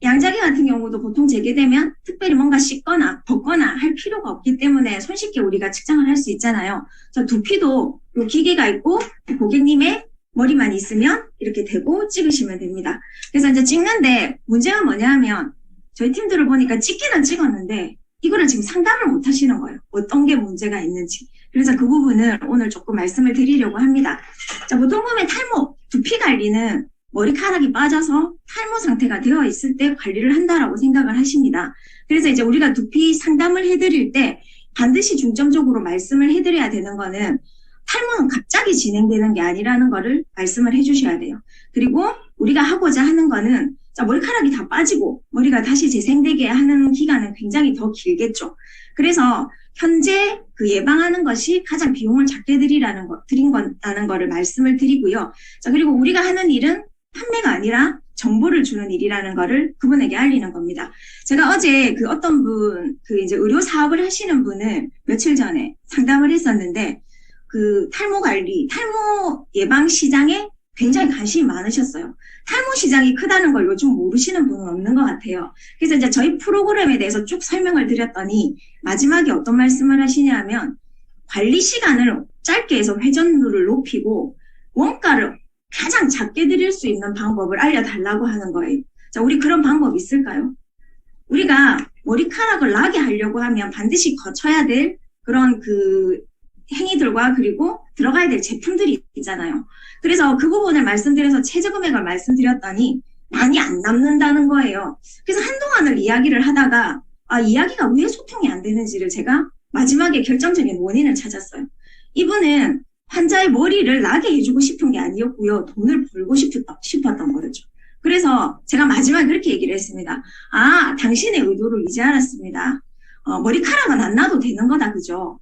양자기 같은 경우도 보통 재개되면 특별히 뭔가 씻거나 벗거나 할 필요가 없기 때문에 손쉽게 우리가 측정을 할 수 있잖아요. 자, 두피도 요 기계가 있고 고객님의 머리만 있으면 이렇게 대고 찍으시면 됩니다. 그래서 이제 찍는데 문제가 뭐냐 하면 저희 팀들을 보니까 찍기는 찍었는데 이거를 지금 상담을 못 하시는 거예요. 어떤 게 문제가 있는지. 그래서 그 부분을 오늘 조금 말씀을 드리려고 합니다. 자, 보통 보면 탈모, 두피 관리는 머리카락이 빠져서 탈모 상태가 되어 있을 때 관리를 한다라고 생각을 하십니다. 그래서 이제 우리가 두피 상담을 해드릴 때 반드시 중점적으로 말씀을 해드려야 되는 거는 탈모는 갑자기 진행되는 게 아니라는 거를 말씀을 해주셔야 돼요. 그리고 우리가 하고자 하는 거는 자, 머리카락이 다 빠지고 머리가 다시 재생되게 하는 기간은 굉장히 더 길겠죠. 그래서 현재 예방하는 것이 가장 비용을 작게 드린 거라는 거를 말씀을 드리고요. 자, 그리고 우리가 하는 일은 판매가 아니라 정보를 주는 일이라는 거를 그분에게 알리는 겁니다. 제가 어제 어떤 분, 이제 의료 사업을 하시는 분을 며칠 전에 상담을 했었는데, 탈모 관리, 탈모 예방 시장에 굉장히 관심이 많으셨어요. 탈모 시장이 크다는 걸 요즘 모르시는 분은 없는 것 같아요. 그래서 이제 저희 프로그램에 대해서 쭉 설명을 드렸더니, 마지막에 어떤 말씀을 하시냐면, 관리 시간을 짧게 해서 회전율을 높이고, 원가를 가장 작게 드릴 수 있는 방법을 알려달라고 하는 거예요. 자, 우리 그런 방법 있을까요? 우리가 머리카락을 나게 하려고 하면 반드시 거쳐야 될 그런 행위들과 그리고 들어가야 될 제품들이 있잖아요. 그래서 그 부분을 말씀드려서 최저 금액을 말씀드렸더니 많이 안 남는다는 거예요. 그래서 한동안을 이야기를 하다가 이야기가 왜 소통이 안 되는지를 제가 마지막에 결정적인 원인을 찾았어요. 이분은 환자의 머리를 나게 해주고 싶은 게 아니었고요. 돈을 벌고 싶었던 거였죠. 그래서 제가 마지막에 그렇게 얘기를 했습니다. 당신의 의도를 이제 알았습니다. 머리카락은 안 나도 되는 거다, 그죠?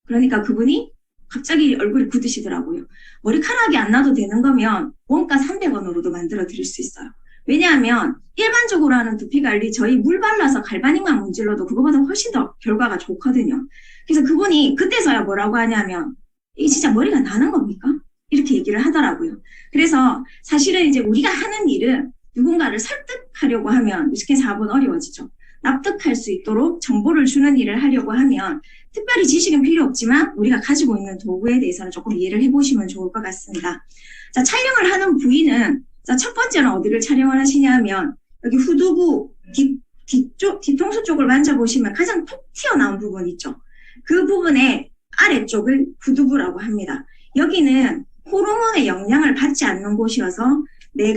그러니까 그분이 갑자기 얼굴이 굳으시더라고요. 머리카락이 안 나도 되는 거면 원가 300원으로도 만들어 드릴 수 있어요. 왜냐하면 일반적으로 하는 두피 관리 저희 물 발라서 갈바닉만 문질러도 그거보다 훨씬 더 결과가 좋거든요. 그래서 그분이 그때서야 뭐라고 하냐면 이게 진짜 머리가 나는 겁니까? 이렇게 얘기를 하더라고요. 그래서 사실은 이제 우리가 하는 일은 누군가를 설득하려고 하면 뮤스킨 사업은 어려워지죠. 납득할 수 있도록 정보를 주는 일을 하려고 하면 특별히 지식은 필요 없지만 우리가 가지고 있는 도구에 대해서는 조금 이해를 해보시면 좋을 것 같습니다. 자, 촬영을 하는 부위는 자, 첫 번째는 어디를 촬영을 하시냐 하면 여기 후두부 뒤통수 쪽을 만져보시면 가장 톡 튀어나온 부분 있죠. 그 부분의 아래쪽을 후두부라고 합니다. 여기는 호르몬의 영향을 받지 않는 곳이어서 내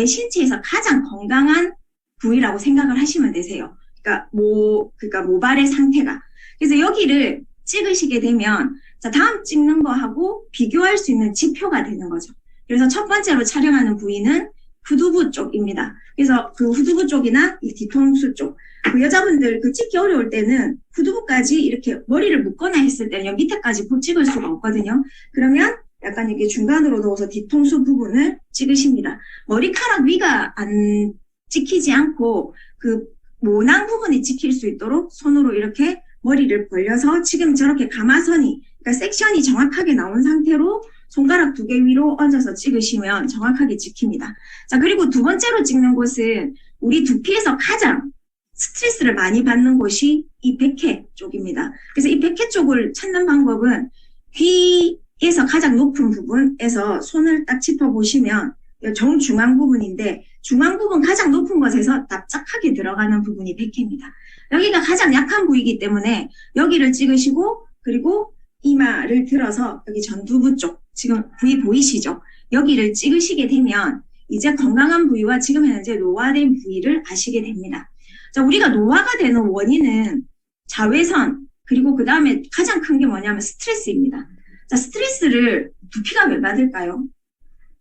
신체에서 가장 건강한 부위라고 생각을 하시면 되세요. 그러니까 모발의 상태가. 그래서 여기를 찍으시게 되면 자, 다음 찍는 거하고 비교할 수 있는 지표가 되는 거죠. 그래서 첫 번째로 촬영하는 부위는 후두부 쪽입니다. 그래서 그 후두부 쪽이나 이 뒤통수 쪽. 그 여자분들 그 찍기 어려울 때는 후두부까지 이렇게 머리를 묶거나 했을 때는 여기 밑에까지 찍을 수가 없거든요. 그러면 약간 이렇게 중간으로 넣어서 뒤통수 부분을 찍으십니다. 머리카락 위가 안 찍히지 않고 그 모낭 부분이 찍힐 수 있도록 손으로 이렇게 머리를 벌려서 지금 저렇게 가마선이, 그러니까 섹션이 정확하게 나온 상태로 손가락 2개 위로 얹어서 찍으시면 정확하게 찍힙니다. 자, 그리고 두 번째로 찍는 곳은 우리 두피에서 가장 스트레스를 많이 받는 곳이 이 백회 쪽입니다. 그래서 이 백회 쪽을 찾는 방법은 귀에서 가장 높은 부분에서 손을 딱 짚어보시면 정중앙 부분인데 중앙 부분 가장 높은 곳에서 납작하게 들어가는 부분이 백회입니다. 여기가 가장 약한 부위이기 때문에 여기를 찍으시고 그리고 이마를 들어서 여기 전두부 쪽 지금 부위 보이시죠? 여기를 찍으시게 되면 이제 건강한 부위와 지금 현재 노화된 부위를 아시게 됩니다. 자, 우리가 노화가 되는 원인은 자외선 그리고 그 다음에 가장 큰 게 뭐냐면 스트레스입니다. 자, 스트레스를 두피가 왜 받을까요?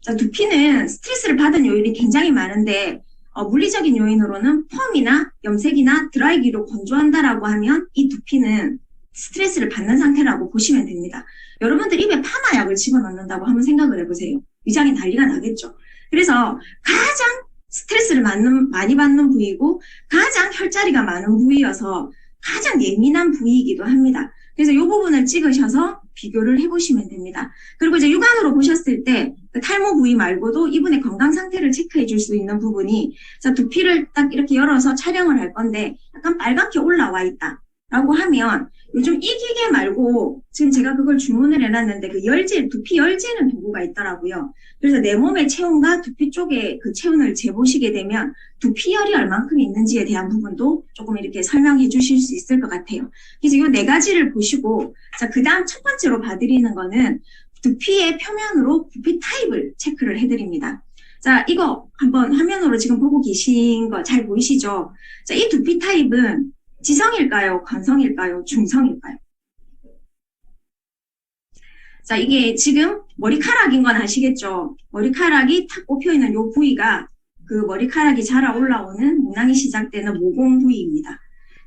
자, 두피는 스트레스를 받은 요인이 굉장히 많은데 물리적인 요인으로는 펌이나 염색이나 드라이기로 건조한다라고 하면 이 두피는 스트레스를 받는 상태라고 보시면 됩니다. 여러분들 입에 파마약을 집어넣는다고 한번 생각을 해보세요. 위장이 난리가 나겠죠. 그래서 가장 스트레스를 많이 받는 부위고 가장 혈자리가 많은 부위여서 가장 예민한 부위이기도 합니다. 그래서 이 부분을 찍으셔서 비교를 해보시면 됩니다. 그리고 이제 육안으로 보셨을 때 그 탈모 부위 말고도 이분의 건강 상태를 체크해 줄 수 있는 부분이 자, 두피를 딱 이렇게 열어서 촬영을 할 건데 약간 빨갛게 올라와 있다 라고 하면 요즘 이 기계 말고 지금 제가 그걸 주문을 해놨는데 그 두피 열재는 도구가 있더라고요. 그래서 내 몸의 체온과 두피 쪽에 그 체온을 재보시게 되면 두피열이 얼만큼 있는지에 대한 부분도 조금 이렇게 설명해 주실 수 있을 것 같아요. 그래서 이 4가지를 보시고 자, 그 다음 첫 번째로 봐드리는 거는 두피의 표면으로 두피 타입을 체크를 해드립니다. 자, 이거 한번 화면으로 지금 보고 계신 거 잘 보이시죠? 자, 이 두피 타입은 지성일까요? 건성일까요? 중성일까요? 자, 이게 지금 머리카락인 건 아시겠죠? 머리카락이 탁 꼽혀있는 이 부위가 그 머리카락이 자라 올라오는 모낭이 시작되는 모공 부위입니다.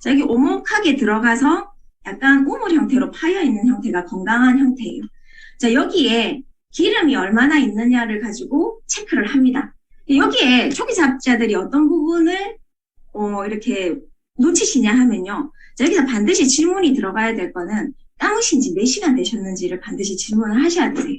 자, 여기 오목하게 들어가서 약간 우물 형태로 파여있는 형태가 건강한 형태예요. 자, 여기에 기름이 얼마나 있느냐를 가지고 체크를 합니다. 여기에 초기잡자들이 어떤 부분을 이렇게 놓치시냐 하면요. 자, 여기서 반드시 질문이 들어가야 될 거는 감으신 지 몇 시간 되셨는지를 반드시 질문을 하셔야 되세요.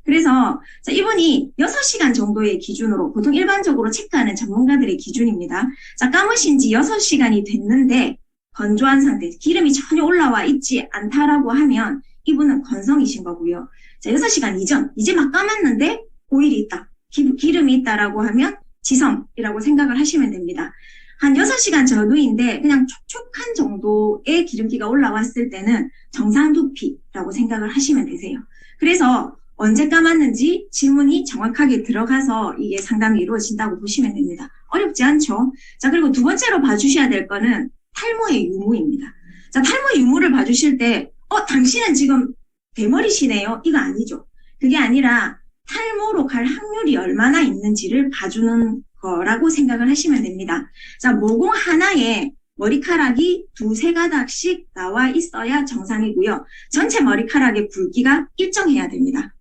그래서 자, 이분이 6시간 정도의 기준으로 보통 일반적으로 체크하는 전문가들의 기준입니다. 자, 감으신 지 6시간이 됐는데 건조한 상태, 기름이 전혀 올라와 있지 않다라고 하면 이분은 건성이신 거고요. 자, 6시간 이전, 이제 막 감았는데 오일이 있다, 기름이 있다라고 하면 지성이라고 생각을 하시면 됩니다. 한 6시간 전후인데 그냥 촉촉한 정도의 기름기가 올라왔을 때는 정상 두피라고 생각을 하시면 되세요. 그래서 언제 감았는지 질문이 정확하게 들어가서 이게 상담이 이루어진다고 보시면 됩니다. 어렵지 않죠? 자, 그리고 두 번째로 봐주셔야 될 거는 탈모의 유무입니다. 자, 탈모 유무를 봐주실 때 당신은 지금 대머리시네요. 이거 아니죠. 그게 아니라 탈모로 갈 확률이 얼마나 있는지를 봐주는 거라고 생각을 하시면 됩니다. 자, 모공 하나에 머리카락이 2-3가닥씩 나와 있어야 정상이고요. 전체 머리카락의 굵기가 일정해야 됩니다.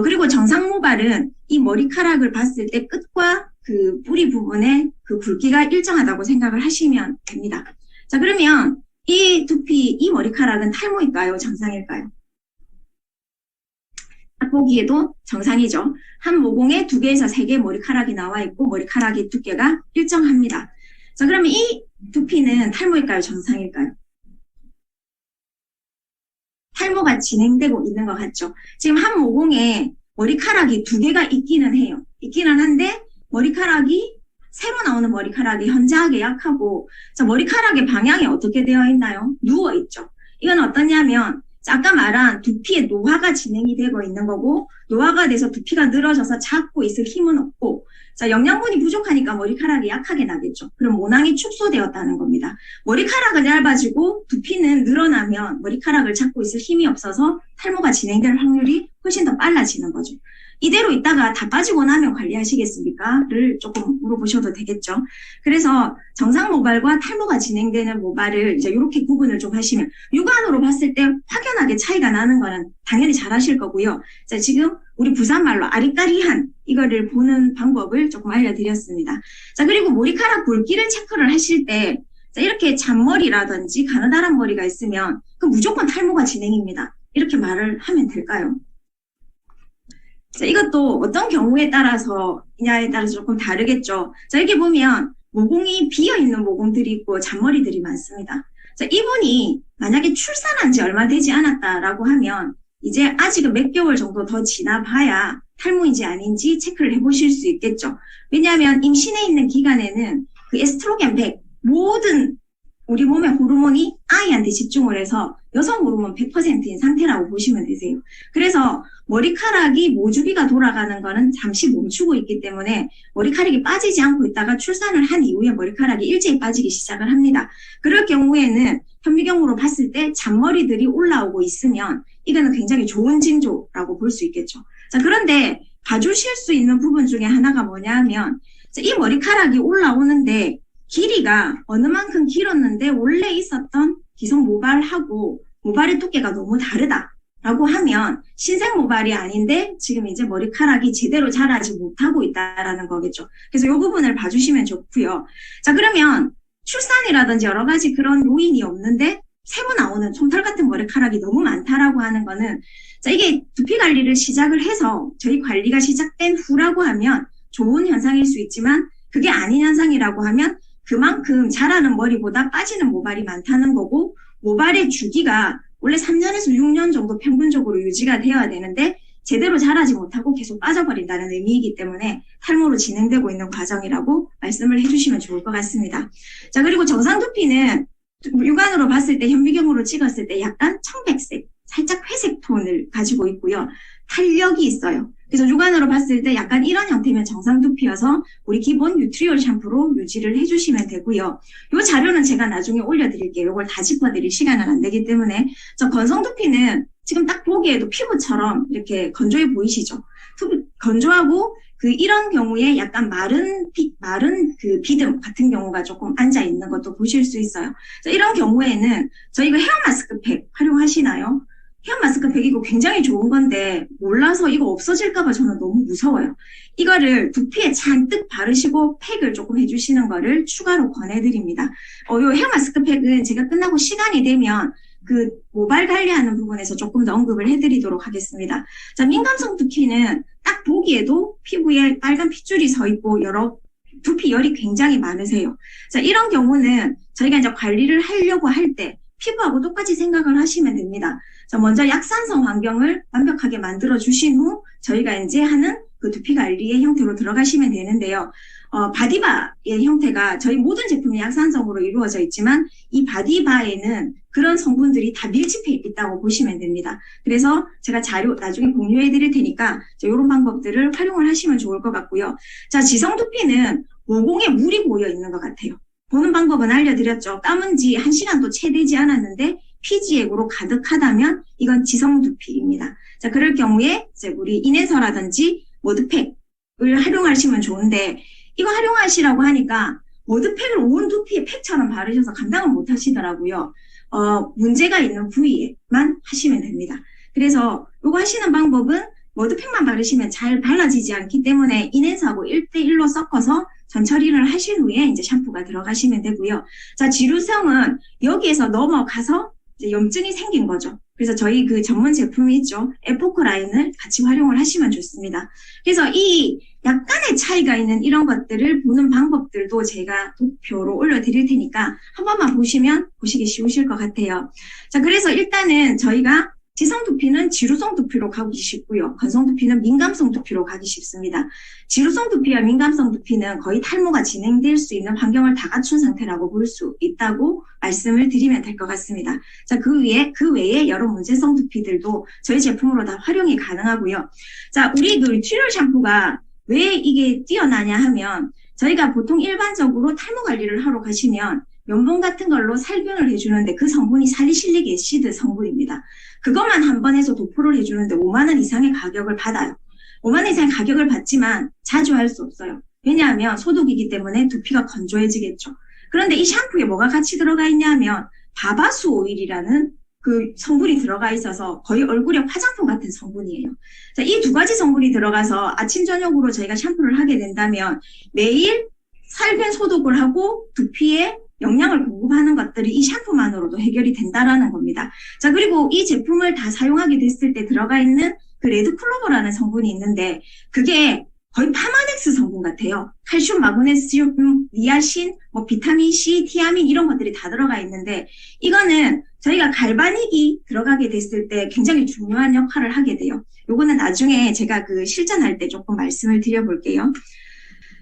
그리고 정상 모발은 이 머리카락을 봤을 때 끝과 그 뿌리 부분의 그 굵기가 일정하다고 생각을 하시면 됩니다. 자, 그러면 이 두피, 이 머리카락은 탈모일까요? 정상일까요? 딱 보기에도 정상이죠. 한 모공에 2개에서 3개의 머리카락이 나와 있고 머리카락의 두께가 일정합니다. 자, 그러면 이 두피는 탈모일까요? 정상일까요? 탈모가 진행되고 있는 것 같죠. 지금 한 모공에 머리카락이 2개가 있기는 해요. 있기는 한데 머리카락이 새로 나오는 머리카락이 현저하게 약하고, 자, 머리카락의 방향이 어떻게 되어 있나요? 누워 있죠. 이건 어떠냐면 아까 말한 두피의 노화가 진행이 되고 있는 거고, 노화가 돼서 두피가 늘어져서 잡고 있을 힘은 없고, 자, 영양분이 부족하니까 머리카락이 약하게 나겠죠. 그럼 모낭이 축소되었다는 겁니다. 머리카락은 얇아지고 두피는 늘어나면 머리카락을 잡고 있을 힘이 없어서 탈모가 진행될 확률이 훨씬 더 빨라지는 거죠. 이대로 있다가 다 빠지고 나면 관리하시겠습니까?를 조금 물어보셔도 되겠죠. 그래서 정상 모발과 탈모가 진행되는 모발을 이제 이렇게 구분을 좀 하시면, 육안으로 봤을 때 확연하게 차이가 나는 거는 당연히 잘 하실 거고요. 자, 지금 우리 부산말로 아리까리한 이거를 보는 방법을 조금 알려드렸습니다. 자, 그리고 머리카락 굵기를 체크를 하실 때, 자, 이렇게 잔머리라든지 가느다란 머리가 있으면 그 무조건 탈모가 진행입니다. 이렇게 말을 하면 될까요? 자, 이것도 어떤 경우에 따라서냐에 따라서 조금 다르겠죠. 자, 이렇게 보면 모공이 비어있는 모공들이 있고 잔머리들이 많습니다. 자, 이분이 만약에 출산한 지 얼마 되지 않았다라고 하면 이제 아직은 몇 개월 정도 더 지나봐야 탈모인지 아닌지 체크를 해보실 수 있겠죠. 왜냐하면 임신해 있는 기간에는 그 에스트로겐 100, 모든 우리 몸의 호르몬이 아이한테 집중을 해서 여성 호르몬 100%인 상태라고 보시면 되세요. 그래서 머리카락이 모주비가 돌아가는 거는 잠시 멈추고 있기 때문에 머리카락이 빠지지 않고 있다가 출산을 한 이후에 머리카락이 일제히 빠지기 시작을 합니다. 그럴 경우에는 현미경으로 봤을 때 잔머리들이 올라오고 있으면 이거는 굉장히 좋은 징조라고 볼 수 있겠죠. 자, 그런데 봐주실 수 있는 부분 중에 하나가 뭐냐 하면, 이 머리카락이 올라오는데 길이가 어느 만큼 길었는데 원래 있었던 기성 모발하고 모발의 두께가 너무 다르다라고 하면 신생 모발이 아닌데 지금 이제 머리카락이 제대로 자라지 못하고 있다라는 거겠죠. 그래서 이 부분을 봐주시면 좋고요. 자, 그러면 출산이라든지 여러 가지 그런 요인이 없는데 새로 나오는 솜털 같은 머리카락이 너무 많다라고 하는 거는, 자, 이게 두피 관리를 시작을 해서 저희 관리가 시작된 후라고 하면 좋은 현상일 수 있지만, 그게 아닌 현상이라고 하면 그만큼 자라는 머리보다 빠지는 모발이 많다는 거고, 모발의 주기가 원래 3년에서 6년 정도 평균적으로 유지가 되어야 되는데 제대로 자라지 못하고 계속 빠져버린다는 의미이기 때문에 탈모로 진행되고 있는 과정이라고 말씀을 해주시면 좋을 것 같습니다. 자, 그리고 정상 두피는 육안으로 봤을 때, 현미경으로 찍었을 때 약간 청백색, 살짝 회색 톤을 가지고 있고요. 탄력이 있어요. 그래서 육안으로 봤을 때 약간 이런 형태면 정상 두피여서 우리 기본 뉴트리올 샴푸로 유지를 해주시면 되고요. 이 자료는 제가 나중에 올려드릴게요. 이걸 다 짚어드릴 시간은 안 되기 때문에. 저 건성 두피는 지금 딱 보기에도 피부처럼 이렇게 건조해 보이시죠? 건조하고 이런 경우에 약간 마른 그 비듬 같은 경우가 조금 앉아 있는 것도 보실 수 있어요. 이런 경우에는 저희가 헤어 마스크팩 활용하시나요? 헤어 마스크팩 이거 굉장히 좋은 건데 몰라서 이거 없어질까봐 저는 너무 무서워요. 이거를 두피에 잔뜩 바르시고 팩을 조금 해주시는 거를 추가로 권해드립니다. 요 헤어 마스크팩은 제가 끝나고 시간이 되면 그 모발 관리하는 부분에서 조금 더 언급을 해드리도록 하겠습니다. 자, 민감성 두피는 딱 보기에도 피부에 빨간 핏줄이 서 있고 두피 열이 굉장히 많으세요. 자, 이런 경우는 저희가 이제 관리를 하려고 할 때 피부하고 똑같이 생각을 하시면 됩니다. 자, 먼저 약산성 환경을 완벽하게 만들어 주신 후 저희가 이제 하는 그 두피 관리의 형태로 들어가시면 되는데요. 바디바의 형태가 저희 모든 제품이 약산성으로 이루어져 있지만 이 바디바에는 그런 성분들이 다 밀집해 있다고 보시면 됩니다. 그래서 제가 자료 나중에 공유해 드릴 테니까 이런 방법들을 활용을 하시면 좋을 것 같고요. 자, 지성 두피는 모공에 물이 고여 있는 것 같아요. 보는 방법은 알려드렸죠. 감은 지 1시간도 채 되지 않았는데 피지액으로 가득하다면 이건 지성 두피입니다. 자, 그럴 경우에 이제 우리 인해서라든지 머드팩을 활용하시면 좋은데, 이거 활용하시라고 하니까 머드팩을 온 두피에 팩처럼 바르셔서 감당을 못 하시더라고요. 문제가 있는 부위에만 하시면 됩니다. 그래서 이거 하시는 방법은 머드팩만 바르시면 잘 발라지지 않기 때문에 인해서하고 1대1로 섞어서 전 처리를 하신 후에 이제 샴푸가 들어가시면 되고요. 자, 지루성은 여기에서 넘어가서 이제 염증이 생긴 거죠. 그래서 저희 그 전문 제품이 있죠. 에포크 라인을 같이 활용을 하시면 좋습니다. 그래서 이 약간의 차이가 있는 이런 것들을 보는 방법들도 제가 도표로 올려드릴 테니까 한 번만 보시면 보시기 쉬우실 것 같아요. 자, 그래서 일단은 저희가 지성 두피는 지루성 두피로 가기 쉽고요. 건성 두피는 민감성 두피로 가기 쉽습니다. 지루성 두피와 민감성 두피는 거의 탈모가 진행될 수 있는 환경을 다 갖춘 상태라고 볼 수 있다고 말씀을 드리면 될 것 같습니다. 자, 그 외에 여러 문제성 두피들도 저희 제품으로 다 활용이 가능하고요. 자, 우리 그 튜럴 샴푸가 왜 이게 뛰어나냐 하면 저희가 보통 일반적으로 탈모 관리를 하러 가시면 면봉 같은 걸로 살균을 해주는데 그 성분이 살리실릭 애시드 성분입니다. 그것만 한 번 해서 도포를 해주는데 5만 원 이상의 가격을 받아요. 5만 원 이상의 가격을 받지만 자주 할 수 없어요. 왜냐하면 소독이기 때문에 두피가 건조해지겠죠. 그런데 이 샴푸에 뭐가 같이 들어가 있냐면 바바수 오일이라는 그 성분이 들어가 있어서 거의 얼굴에 화장품 같은 성분이에요. 자, 이 두 가지 성분이 들어가서 아침 저녁으로 저희가 샴푸를 하게 된다면 매일 살균 소독을 하고 두피에 영양을 공급하는 것들이 이 샴푸만으로도 해결이 된다라는 겁니다. 자, 그리고 이 제품을 다 사용하게 됐을 때 들어가 있는 그 레드클로버라는 성분이 있는데 그게 거의 파마넥스 성분 같아요. 칼슘, 마그네슘, 니아신, 뭐 비타민 C, 티아민 이런 것들이 다 들어가 있는데 이거는 저희가 갈바닉이 들어가게 됐을 때 굉장히 중요한 역할을 하게 돼요. 요거는 나중에 제가 그 실전할 때 조금 말씀을 드려볼게요.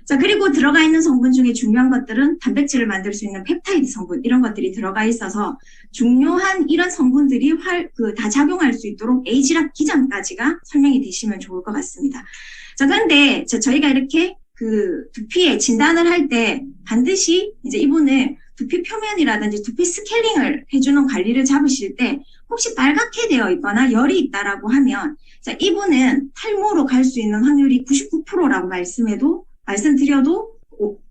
자, 그리고 들어가 있는 성분 중에 중요한 것들은 단백질을 만들 수 있는 펩타이드 성분 이런 것들이 들어가 있어서 중요한 이런 성분들이 다 작용할 수 있도록 에이지락 기전까지가 설명이 되시면 좋을 것 같습니다. 자, 그런데 저희가 이렇게 그 두피에 진단을 할 때 반드시 이제 이분은 두피 표면이라든지 두피 스케일링을 해주는 관리를 잡으실 때 혹시 빨갛게 되어 있거나 열이 있다라고 하면 자, 이분은 탈모로 갈 수 있는 확률이 99%라고 말씀드려도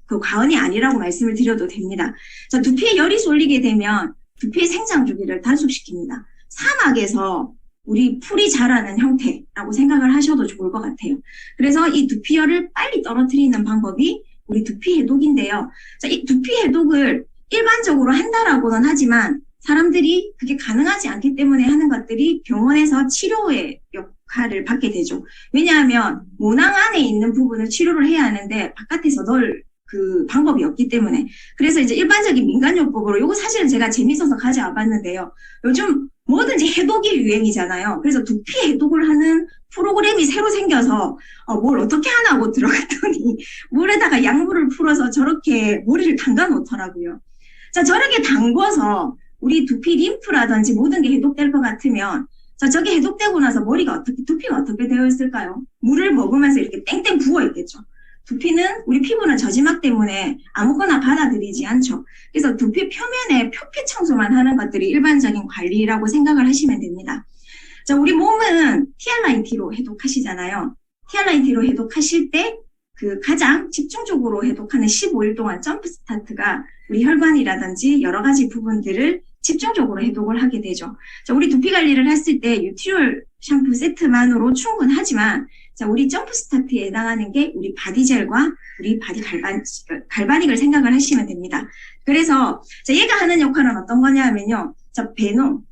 그 과언이 아니라고 말씀을 드려도 됩니다. 자, 두피에 열이 쏠리게 되면 두피의 생장 주기를 단축시킵니다. 사막에서 우리 풀이 자라는 형태라고 생각을 하셔도 좋을 것 같아요. 그래서 이 두피열을 빨리 떨어뜨리는 방법이 우리 두피 해독인데요. 자, 이 두피 해독을 일반적으로 한다라고는 하지만 사람들이 그게 가능하지 않기 때문에 하는 것들이 병원에서 치료의 역할을 받게 되죠. 왜냐하면 모낭 안에 있는 부분을 치료를 해야 하는데 바깥에서 넣을 그 방법이 없기 때문에 그래서 이제 일반적인 민간요법으로 요거 사실은 제가 재밌어서 가져와 봤는데요. 요즘 뭐든지 해독이 유행이잖아요. 그래서 두피 해독을 하는 프로그램이 새로 생겨서 뭘 어떻게 하나고 들어갔더니 물에다가 약물을 풀어서 저렇게 머리를 담가 놓더라고요. 자, 저렇게 담궈서 우리 두피 림프라든지 모든 게 해독될 것 같으면 자, 저게 해독되고 나서 두피가 어떻게 되어 있을까요? 물을 먹으면서 이렇게 땡땡 부어 있겠죠. 우리 피부는 저지막 때문에 아무거나 받아들이지 않죠. 그래서 두피 표면에 표피 청소만 하는 것들이 일반적인 관리라고 생각을 하시면 됩니다. 자, 우리 몸은 히알루론티로 해독하시잖아요. 히알루론티로 해독하실 때 그 가장 집중적으로 해독하는 15일 동안 점프 스타트가 우리 혈관이라든지 여러 가지 부분들을 집중적으로 해독을 하게 되죠. 자, 우리 두피 관리를 했을 때 유티올 샴푸 세트만으로 충분하지만 자, 우리 점프 스타트에 해당하는 게 우리 바디젤과 우리 바디 갈바닉을 생각을 하시면 됩니다. 그래서 자, 얘가 하는 역할은 어떤 거냐 하면요. 자, 베놈.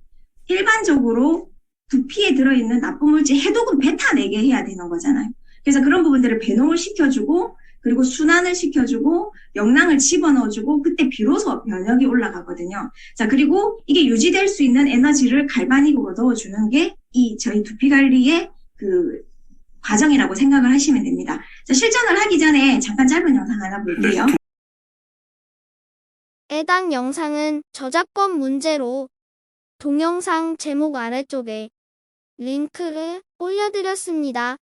일반적으로 두피에 들어있는 나쁜 물질 해독은 뱉어내게 해야 되는 거잖아요. 그래서 그런 부분들을 배농을 시켜주고 그리고 순환을 시켜주고 영양을 집어넣어주고 그때 비로소 면역이 올라가거든요. 자, 그리고 이게 유지될 수 있는 에너지를 갈바닉으로 넣어주는 게 이 저희 두피 관리의 그 과정이라고 생각을 하시면 됩니다. 자, 실전을 하기 전에 잠깐 짧은 영상 하나 볼게요. 해당 영상은 저작권 문제로 동영상 제목 아래쪽에 링크를 올려드렸습니다.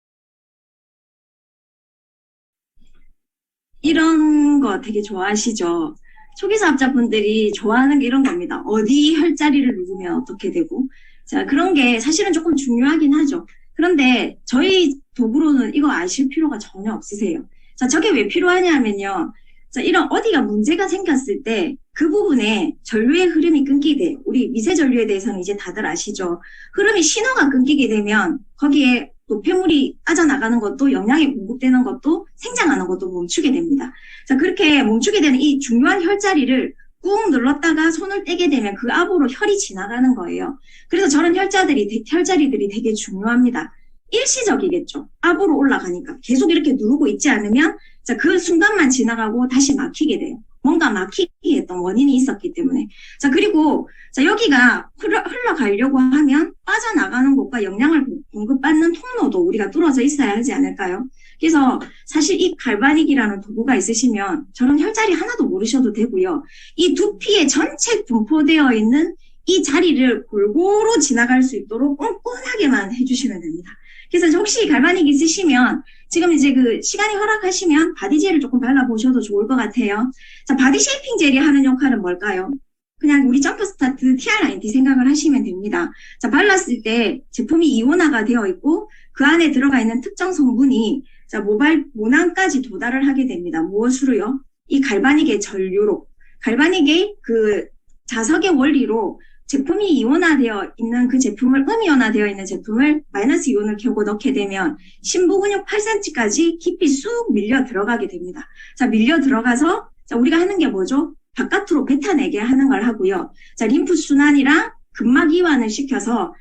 이런 거 되게 좋아하시죠? 초기 사업자분들이 좋아하는 게 이런 겁니다. 어디 혈자리를 누르면 어떻게 되고. 자, 그런 게 사실은 조금 중요하긴 하죠. 그런데 저희 도구로는 이거 아실 필요가 전혀 없으세요. 자, 저게 왜 필요하냐 하면요. 자, 이런 어디가 문제가 생겼을 때 그 부분에 전류의 흐름이 끊기게 돼요. 우리 미세 전류에 대해서는 이제 다들 아시죠? 흐름이 신호가 끊기게 되면 거기에 노폐물이 빠져나가는 것도 영양이 공급되는 것도 생장하는 것도 멈추게 됩니다. 자, 그렇게 멈추게 되는 이 중요한 혈자리를 꾹 눌렀다가 손을 떼게 되면 그 앞으로 혈이 지나가는 거예요. 그래서 저런 혈자리들이 되게 중요합니다. 일시적이겠죠. 앞으로 올라가니까. 계속 이렇게 누르고 있지 않으면 자, 그 순간만 지나가고 다시 막히게 돼요. 뭔가 막히게 했던 원인이 있었기 때문에. 자, 그리고 자, 여기가 흘러가려고 하면 빠져나가는 곳과 영양을 공급받는 통로도 우리가 뚫어져 있어야 하지 않을까요? 그래서 사실 이 갈바닉이라는 도구가 있으시면 저런 혈자리 하나도 모르셔도 되고요. 이 두피에 전체 분포되어 있는 이 자리를 골고루 지나갈 수 있도록 꼼꼼하게만 해주시면 됩니다. 그래서 혹시 갈바닉 있으시면 지금 이제 그 시간이 허락하시면 바디젤을 조금 발라보셔도 좋을 것 같아요. 자, 바디 쉐이핑 젤이 하는 역할은 뭘까요? 그냥 우리 점프스타트 TR90 생각을 하시면 됩니다. 자, 발랐을 때 제품이 이온화가 되어 있고 그 안에 들어가 있는 특정 성분이 자, 모낭까지 도달을 하게 됩니다. 무엇으로요? 이 갈바닉의 전류로. 갈바닉의 그 자석의 원리로 제품이 이온화되어 있는 그 제품을, 음이온화되어 있는 제품을 마이너스 이온을 켜고 넣게 되면 심부 근육 8cm까지 깊이 쑥 밀려 들어가게 됩니다. 자, 밀려 들어가서 자, 우리가 하는 게 뭐죠? 바깥으로 뱉어내게 하는 걸 하고요. 자, 림프 순환이랑 근막 이완을 시켜서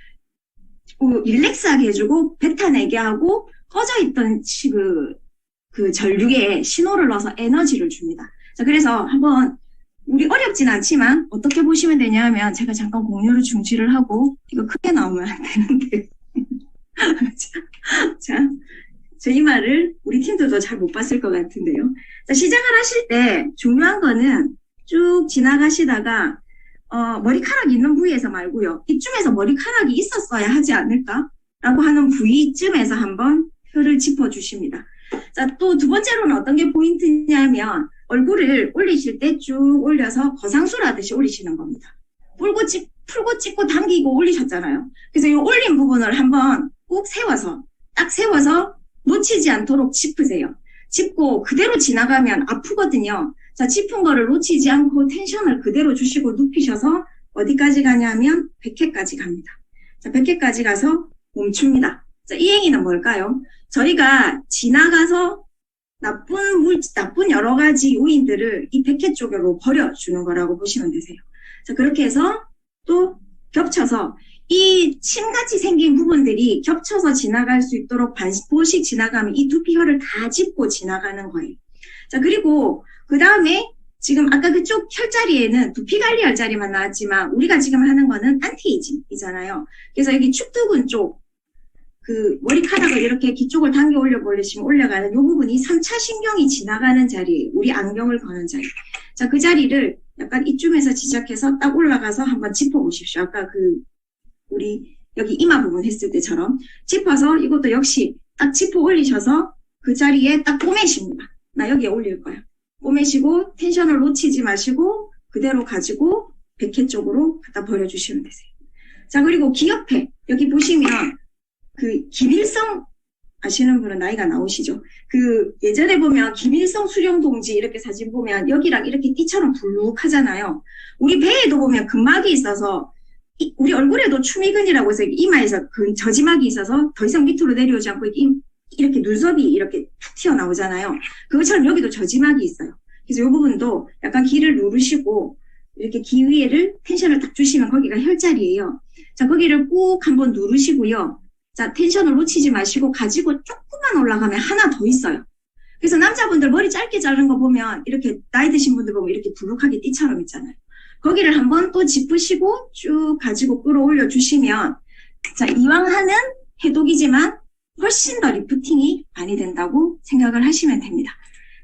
릴렉스하게 해주고 뱉어내게 하고 꺼져 있던 그 전류에 신호를 넣어서 에너지를 줍니다. 자, 그래서 한번 우리 어렵진 않지만 어떻게 보시면 되냐면 제가 잠깐 공유를 중지를 하고 이거 크게 나오면 안 되는데 자, 저 이 말을 우리 팀들도 잘 못 봤을 것 같은데요. 자, 시작을 하실 때 중요한 거는 쭉 지나가시다가 머리카락 있는 부위에서 말고요. 이쯤에서 머리카락이 있었어야 하지 않을까라고 하는 부위쯤에서 한번 혀를 짚어주십니다. 자, 또 두 번째로는 어떤 게 포인트냐면 얼굴을 올리실 때 쭉 올려서 거상술 하듯이 올리시는 겁니다. 풀고 찢고 당기고 올리셨잖아요. 그래서 이 올린 부분을 한번 꼭 세워서 딱 세워서 놓치지 않도록 짚으세요. 짚고 그대로 지나가면 아프거든요. 자, 짚은 거를 놓치지 않고 텐션을 그대로 주시고 눕히셔서 어디까지 가냐면 100회까지 갑니다. 자, 100회까지 가서 멈춥니다. 자, 이 행위는 뭘까요? 저희가 지나가서 나쁜 여러 가지 요인들을 이 100회 쪽으로 버려주는 거라고 보시면 되세요. 자, 그렇게 해서 또 겹쳐서 이 침같이 생긴 부분들이 겹쳐서 지나갈 수 있도록 반포씩 지나가면 이 두피혈을 다 짚고 지나가는 거예요. 자, 그리고 그 다음에 지금 아까 그쪽 혈자리에는 두피 관리 혈자리만 나왔지만 우리가 지금 하는 거는 안티에이징이잖아요. 그래서 여기 축두근 쪽 그 머리카락을 이렇게 뒤쪽을 당겨 올려보시면 올라가는 이 부분이 3차 신경이 지나가는 자리예요. 우리 안경을 거는 자리. 자, 그 자리를 약간 이쯤에서 시작해서 딱 올라가서 한번 짚어보십시오. 아까 우리 여기 이마 부분 했을 때처럼 짚어서 이것도 역시 딱 짚어 올리셔서 그 자리에 딱 꼬매십니다. 나 여기에 올릴 거야. 꼬매시고 텐션을 놓치지 마시고 그대로 가지고 100회 쪽으로 갖다 버려주시면 되세요. 자, 그리고 귀 옆에 여기 보시면 그 김일성 아시는 분은 나이가 나오시죠? 그 예전에 보면 김일성 수령동지 이렇게 사진 보면 여기랑 이렇게 띠처럼 불룩하잖아요. 우리 배에도 보면 근막이 있어서 우리 얼굴에도 추미근이라고 해서 이마에서 저지막이 있어서 더 이상 밑으로 내려오지 않고 이렇게 눈썹이 이렇게 툭 튀어나오잖아요. 그것처럼 여기도 저지막이 있어요. 그래서 이 부분도 약간 귀를 누르시고 이렇게 귀 위에를 텐션을 딱 주시면 거기가 혈자리예요. 자, 거기를 꾹 한번 누르시고요. 자, 텐션을 놓치지 마시고 가지고 조금만 올라가면 하나 더 있어요. 그래서 남자분들 머리 짧게 자른 거 보면 이렇게 나이 드신 분들 보면 이렇게 불룩하게 띠처럼 있잖아요. 거기를 한번 또 짚으시고 쭉 가지고 끌어올려 주시면 자, 이왕 하는 해독이지만 훨씬 더 리프팅이 많이 된다고 생각을 하시면 됩니다.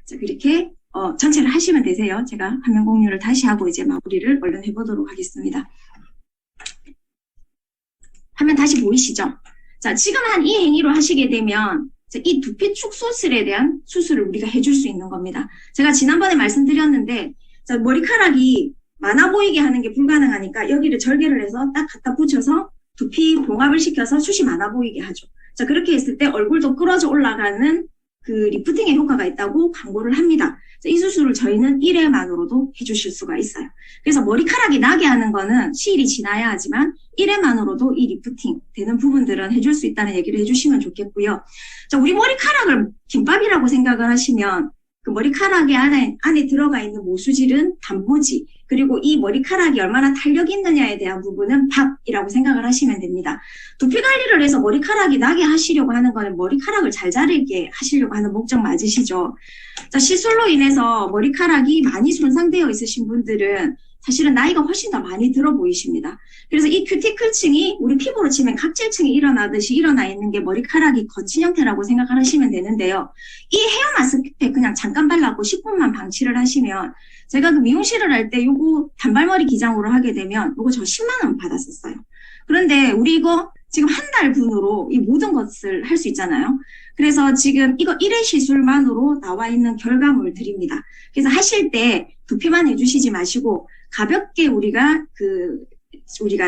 자, 그렇게 전체를 하시면 되세요. 제가 화면 공유를 다시 하고 이제 마무리를 얼른 해보도록 하겠습니다. 화면 다시 보이시죠? 자, 지금 한 이 행위로 하시게 되면 이 두피 축소술에 대한 수술을 우리가 해줄 수 있는 겁니다. 제가 지난번에 말씀드렸는데 자, 머리카락이 많아 보이게 하는 게 불가능하니까 여기를 절개를 해서 딱 갖다 붙여서 두피 봉합을 시켜서 숱이 많아 보이게 하죠. 자, 그렇게 했을 때 얼굴도 끌어져 올라가는 그 리프팅의 효과가 있다고 광고를 합니다. 자, 이 수술을 저희는 1회만으로도 해주실 수가 있어요. 그래서 머리카락이 나게 하는 거는 시일이 지나야 하지만 1회만으로도 이 리프팅 되는 부분들은 해줄 수 있다는 얘기를 해주시면 좋겠고요. 자, 우리 머리카락을 김밥이라고 생각을 하시면 그 머리카락이 안에 들어가 있는 모수질은 단모지, 그리고 이 머리카락이 얼마나 탄력이 있느냐에 대한 부분은 밥이라고 생각을 하시면 됩니다. 두피 관리를 해서 머리카락이 나게 하시려고 하는 거는 머리카락을 잘 자르게 하시려고 하는 목적 맞으시죠? 자, 시술로 인해서 머리카락이 많이 손상되어 있으신 분들은 사실은 나이가 훨씬 더 많이 들어 보이십니다. 그래서 이 큐티클층이 우리 피부로 치면 각질층이 일어나듯이 일어나 있는 게 머리카락이 거친 형태라고 생각을 하시면 되는데요. 이 헤어 마스크팩 그냥 잠깐 발라고 10분만 방치를 하시면, 제가 그 미용실을 할 때 요거 단발머리 기장으로 하게 되면 요거 저 10만 원 받았었어요. 그런데 우리 이거 지금 한 달 분으로 이 모든 것을 할 수 있잖아요. 그래서 지금 이거 1회 시술만으로 나와 있는 결과물들입니다. 그래서 하실 때 두피만 해주시지 마시고 가볍게 우리가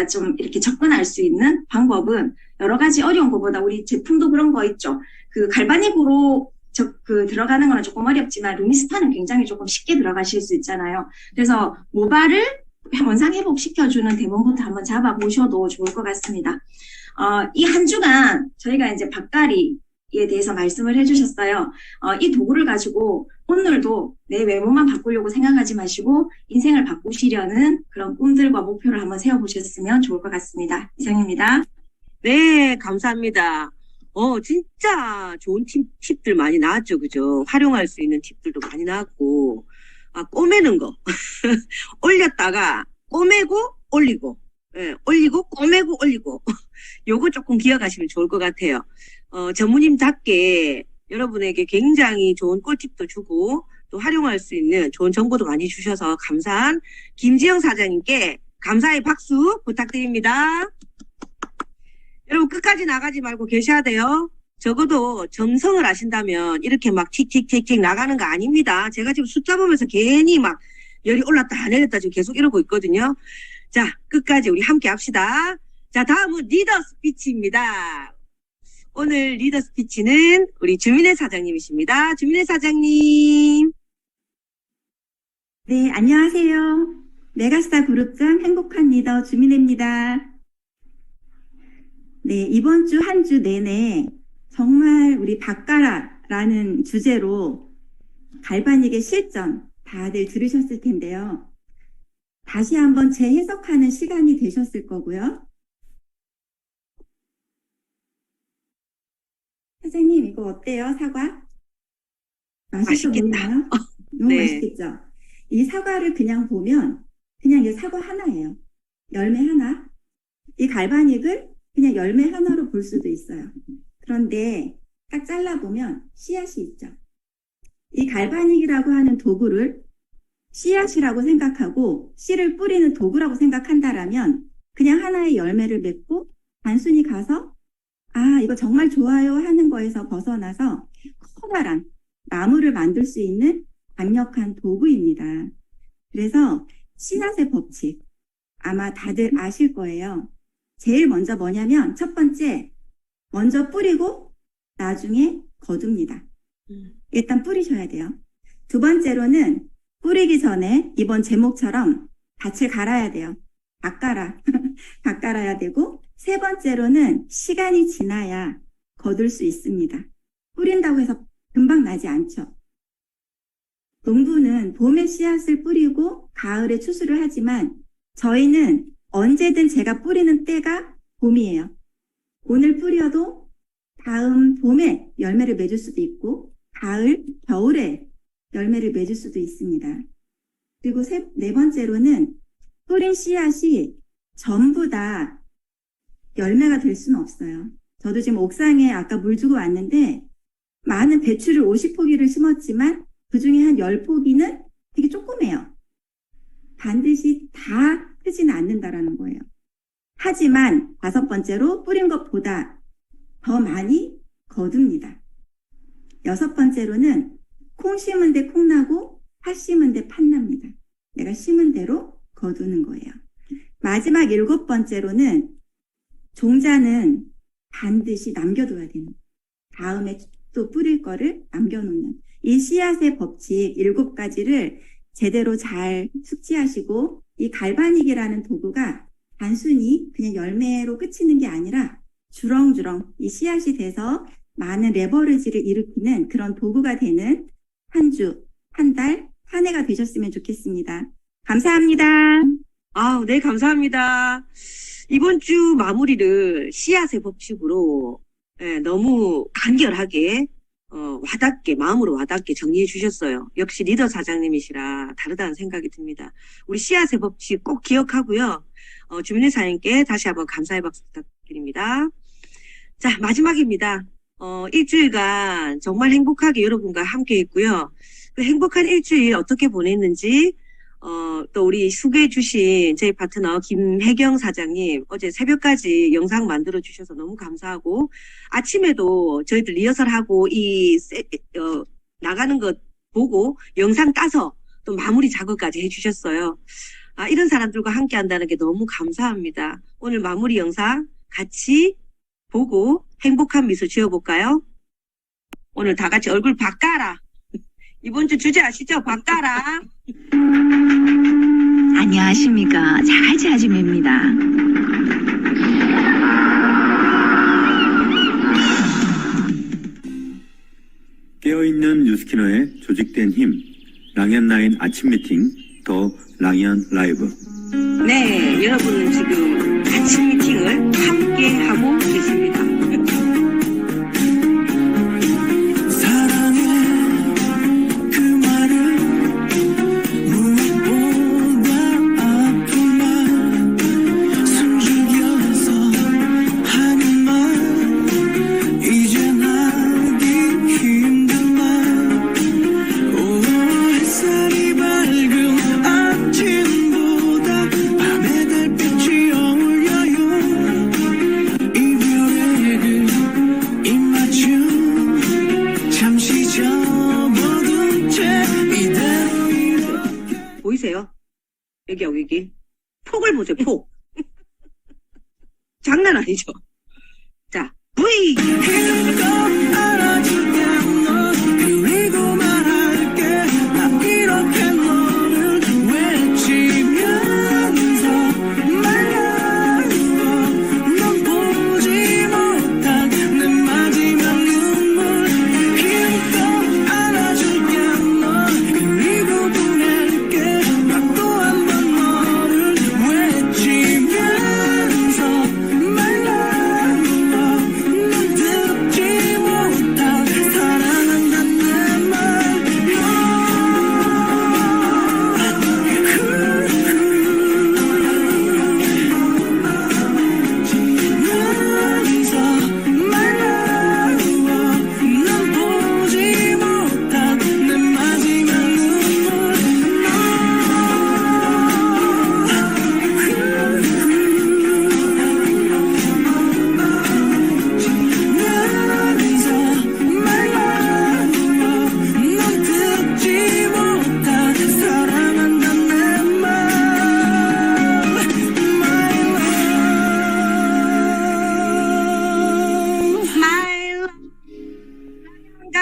좀 이렇게 접근할 수 있는 방법은 여러 가지 어려운 것보다 우리 제품도 그런 거 있죠. 그 갈바닉으로 들어가는 거는 조금 어렵지만 루미스파는 굉장히 조금 쉽게 들어가실 수 있잖아요. 그래서 모발을 원상 회복 시켜주는 대문부터 한번 잡아보셔도 좋을 것 같습니다. 이 한 주간 저희가 이제 밥가리에 대해서 말씀을 해주셨어요. 이 도구를 가지고 오늘도 내 외모만 바꾸려고 생각하지 마시고 인생을 바꾸시려는 그런 꿈들과 목표를 한번 세워보셨으면 좋을 것 같습니다. 이상입니다. 네, 감사합니다. 진짜 좋은 팁들 많이 나왔죠, 그죠? 활용할 수 있는 팁들도 많이 나왔고, 꼬매는 거. 올렸다가 꼬매고 올리고, 올리고 꼬매고 올리고. 요거 조금 기억하시면 좋을 것 같아요. 전무님답게 여러분에게 굉장히 좋은 꿀팁도 주고 또 활용할 수 있는 좋은 정보도 많이 주셔서 감사한 김지영 사장님께 감사의 박수 부탁드립니다. 여러분 끝까지 나가지 말고 계셔야 돼요. 적어도 정성을 아신다면 이렇게 막 틱틱틱틱 나가는 거 아닙니다. 제가 지금 숫자 보면서 괜히 막 열이 올랐다 내렸다 지금 계속 이러고 있거든요. 자, 끝까지 우리 함께 합시다. 자, 다음은 리더 스피치입니다. 오늘 리더 스피치는 우리 주민혜 사장님이십니다. 주민혜 사장님. 네, 안녕하세요. 메가스타 그룹장 행복한 리더 주민혜입니다. 네, 이번 주 한 주 내내 정말 우리 바꿔라라는 주제로 갈바닉의 실전 다들 들으셨을 텐데요. 다시 한번 재해석하는 시간이 되셨을 거고요. 선생님, 이거 어때요? 사과? 맛있어 맛있겠다. 보이나요? 너무 네. 맛있겠죠? 이 사과를 그냥 보면 그냥 이 사과 하나예요. 열매 하나. 이 갈바닉을 그냥 열매 하나로 볼 수도 있어요. 그런데 딱 잘라보면 씨앗이 있죠. 이 갈바닉이라고 하는 도구를 씨앗이라고 생각하고 씨를 뿌리는 도구라고 생각한다라면 그냥 하나의 열매를 맺고 단순히 가서 이거 정말 좋아요 하는 거에서 벗어나서 커다란 나무를 만들 수 있는 강력한 도구입니다. 그래서 씨앗의 법칙 아마 다들 아실 거예요. 제일 먼저 뭐냐면 첫 번째, 먼저 뿌리고 나중에 거둡니다. 일단 뿌리셔야 돼요. 두 번째로는 뿌리기 전에 이번 제목처럼 밭을 갈아야 돼요. 밭 갈아야 되고, 세 번째로는 시간이 지나야 거둘 수 있습니다. 뿌린다고 해서 금방 나지 않죠. 농부는 봄에 씨앗을 뿌리고 가을에 추수를 하지만 저희는 언제든 제가 뿌리는 때가 봄이에요. 오늘 뿌려도 다음 봄에 열매를 맺을 수도 있고 겨울에 열매를 맺을 수도 있습니다. 그리고 네 번째로는 뿌린 씨앗이 전부 다 열매가 될 수는 없어요. 저도 지금 옥상에 아까 물 주고 왔는데 많은 배추를 50포기를 심었지만 그중에 한 10포기는 되게 조그매요. 반드시 다 크지는 않는다라는 거예요. 하지만 5번째로 뿌린 것보다 더 많이 거둡니다. 6번째로는 콩 심은 데 콩 나고 팥 심은 데 팥 납니다. 내가 심은 대로 거두는 거예요. 마지막 7번째로는 종자는 반드시 남겨둬야 되는, 다음에 또 뿌릴 거를 남겨놓는 이 씨앗의 법칙 7가지를 제대로 잘 숙지하시고 이 갈바닉이라는 도구가 단순히 그냥 열매로 그치는 게 아니라 주렁주렁 이 씨앗이 돼서 많은 레버리지를 일으키는 그런 도구가 되는 한 주 한 달, 한 해가 되셨으면 좋겠습니다. 감사합니다. 아우, 네, 감사합니다. 이번 주 마무리를 씨앗의 법칙으로 너무 간결하게 와닿게, 마음으로 와닿게 정리해 주셨어요. 역시 리더 사장님이시라 다르다는 생각이 듭니다. 우리 씨앗의 법칙 꼭 기억하고요. 주민의 사장님께 다시 한번 감사의 박수 부탁드립니다. 자, 마지막입니다. 일주일간 정말 행복하게 여러분과 함께 했고요. 그 행복한 일주일 어떻게 보냈는지, 또 우리 소개해 주신 저희 파트너 김혜경 사장님 어제 새벽까지 영상 만들어 주셔서 너무 감사하고, 아침에도 저희들 리허설하고 나가는 것 보고 영상 따서 또 마무리 작업까지 해 주셨어요. 아, 이런 사람들과 함께 한다는 게 너무 감사합니다. 오늘 마무리 영상 같이 보고 행복한 미소 지어볼까요? 오늘 다 같이 얼굴 바꿔라. 이번 주 주제 아시죠? 바꿔라. 안녕하십니까. 자갈치 아줌입니다. 깨어있는 뉴스키너의 조직된 힘, 랑앤라인 아침 미팅, 더 랑앤 라이브. 네, 여러분은 지금 아침 미팅을 함께 하고 계십니다. 보이세요? 여기 폭을 보세요. 폭. 장난 아니죠? 자, V.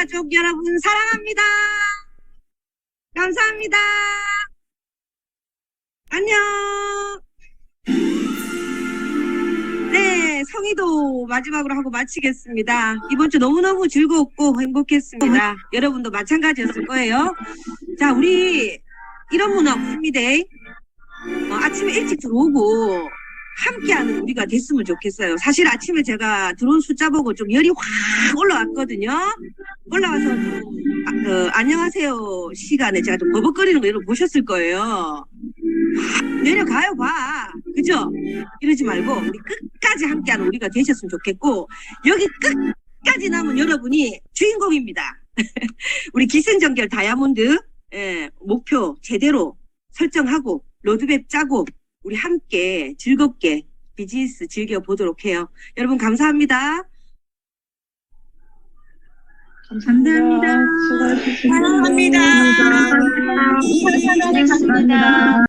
가족 여러분 사랑합니다. 감사합니다. 안녕. 네, 성의도 마지막으로 하고 마치겠습니다. 이번 주 너무너무 즐거웠고 행복했습니다. 여러분도 마찬가지였을 거예요. 자, 우리 이런 문화 없습니다. 아침에 일찍 들어오고 함께하는 우리가 됐으면 좋겠어요. 사실 아침에 제가 들어온 숫자 보고 좀 열이 확 올라왔거든요. 올라와서 좀 안녕하세요 시간에 제가 좀 버벅거리는 거 여러분 보셨을 거예요. 내려가요 봐. 그죠? 이러지 말고 우리 끝까지 함께하는 우리가 되셨으면 좋겠고, 여기 끝까지 남은 여러분이 주인공입니다. 우리 기승전결 다이아몬드 목표 제대로 설정하고 로드맵 짜고 우리 함께 즐겁게 비즈니스 즐겨보도록 해요. 여러분 감사합니다. 감사합니다. 사랑합니다. 감사합니다.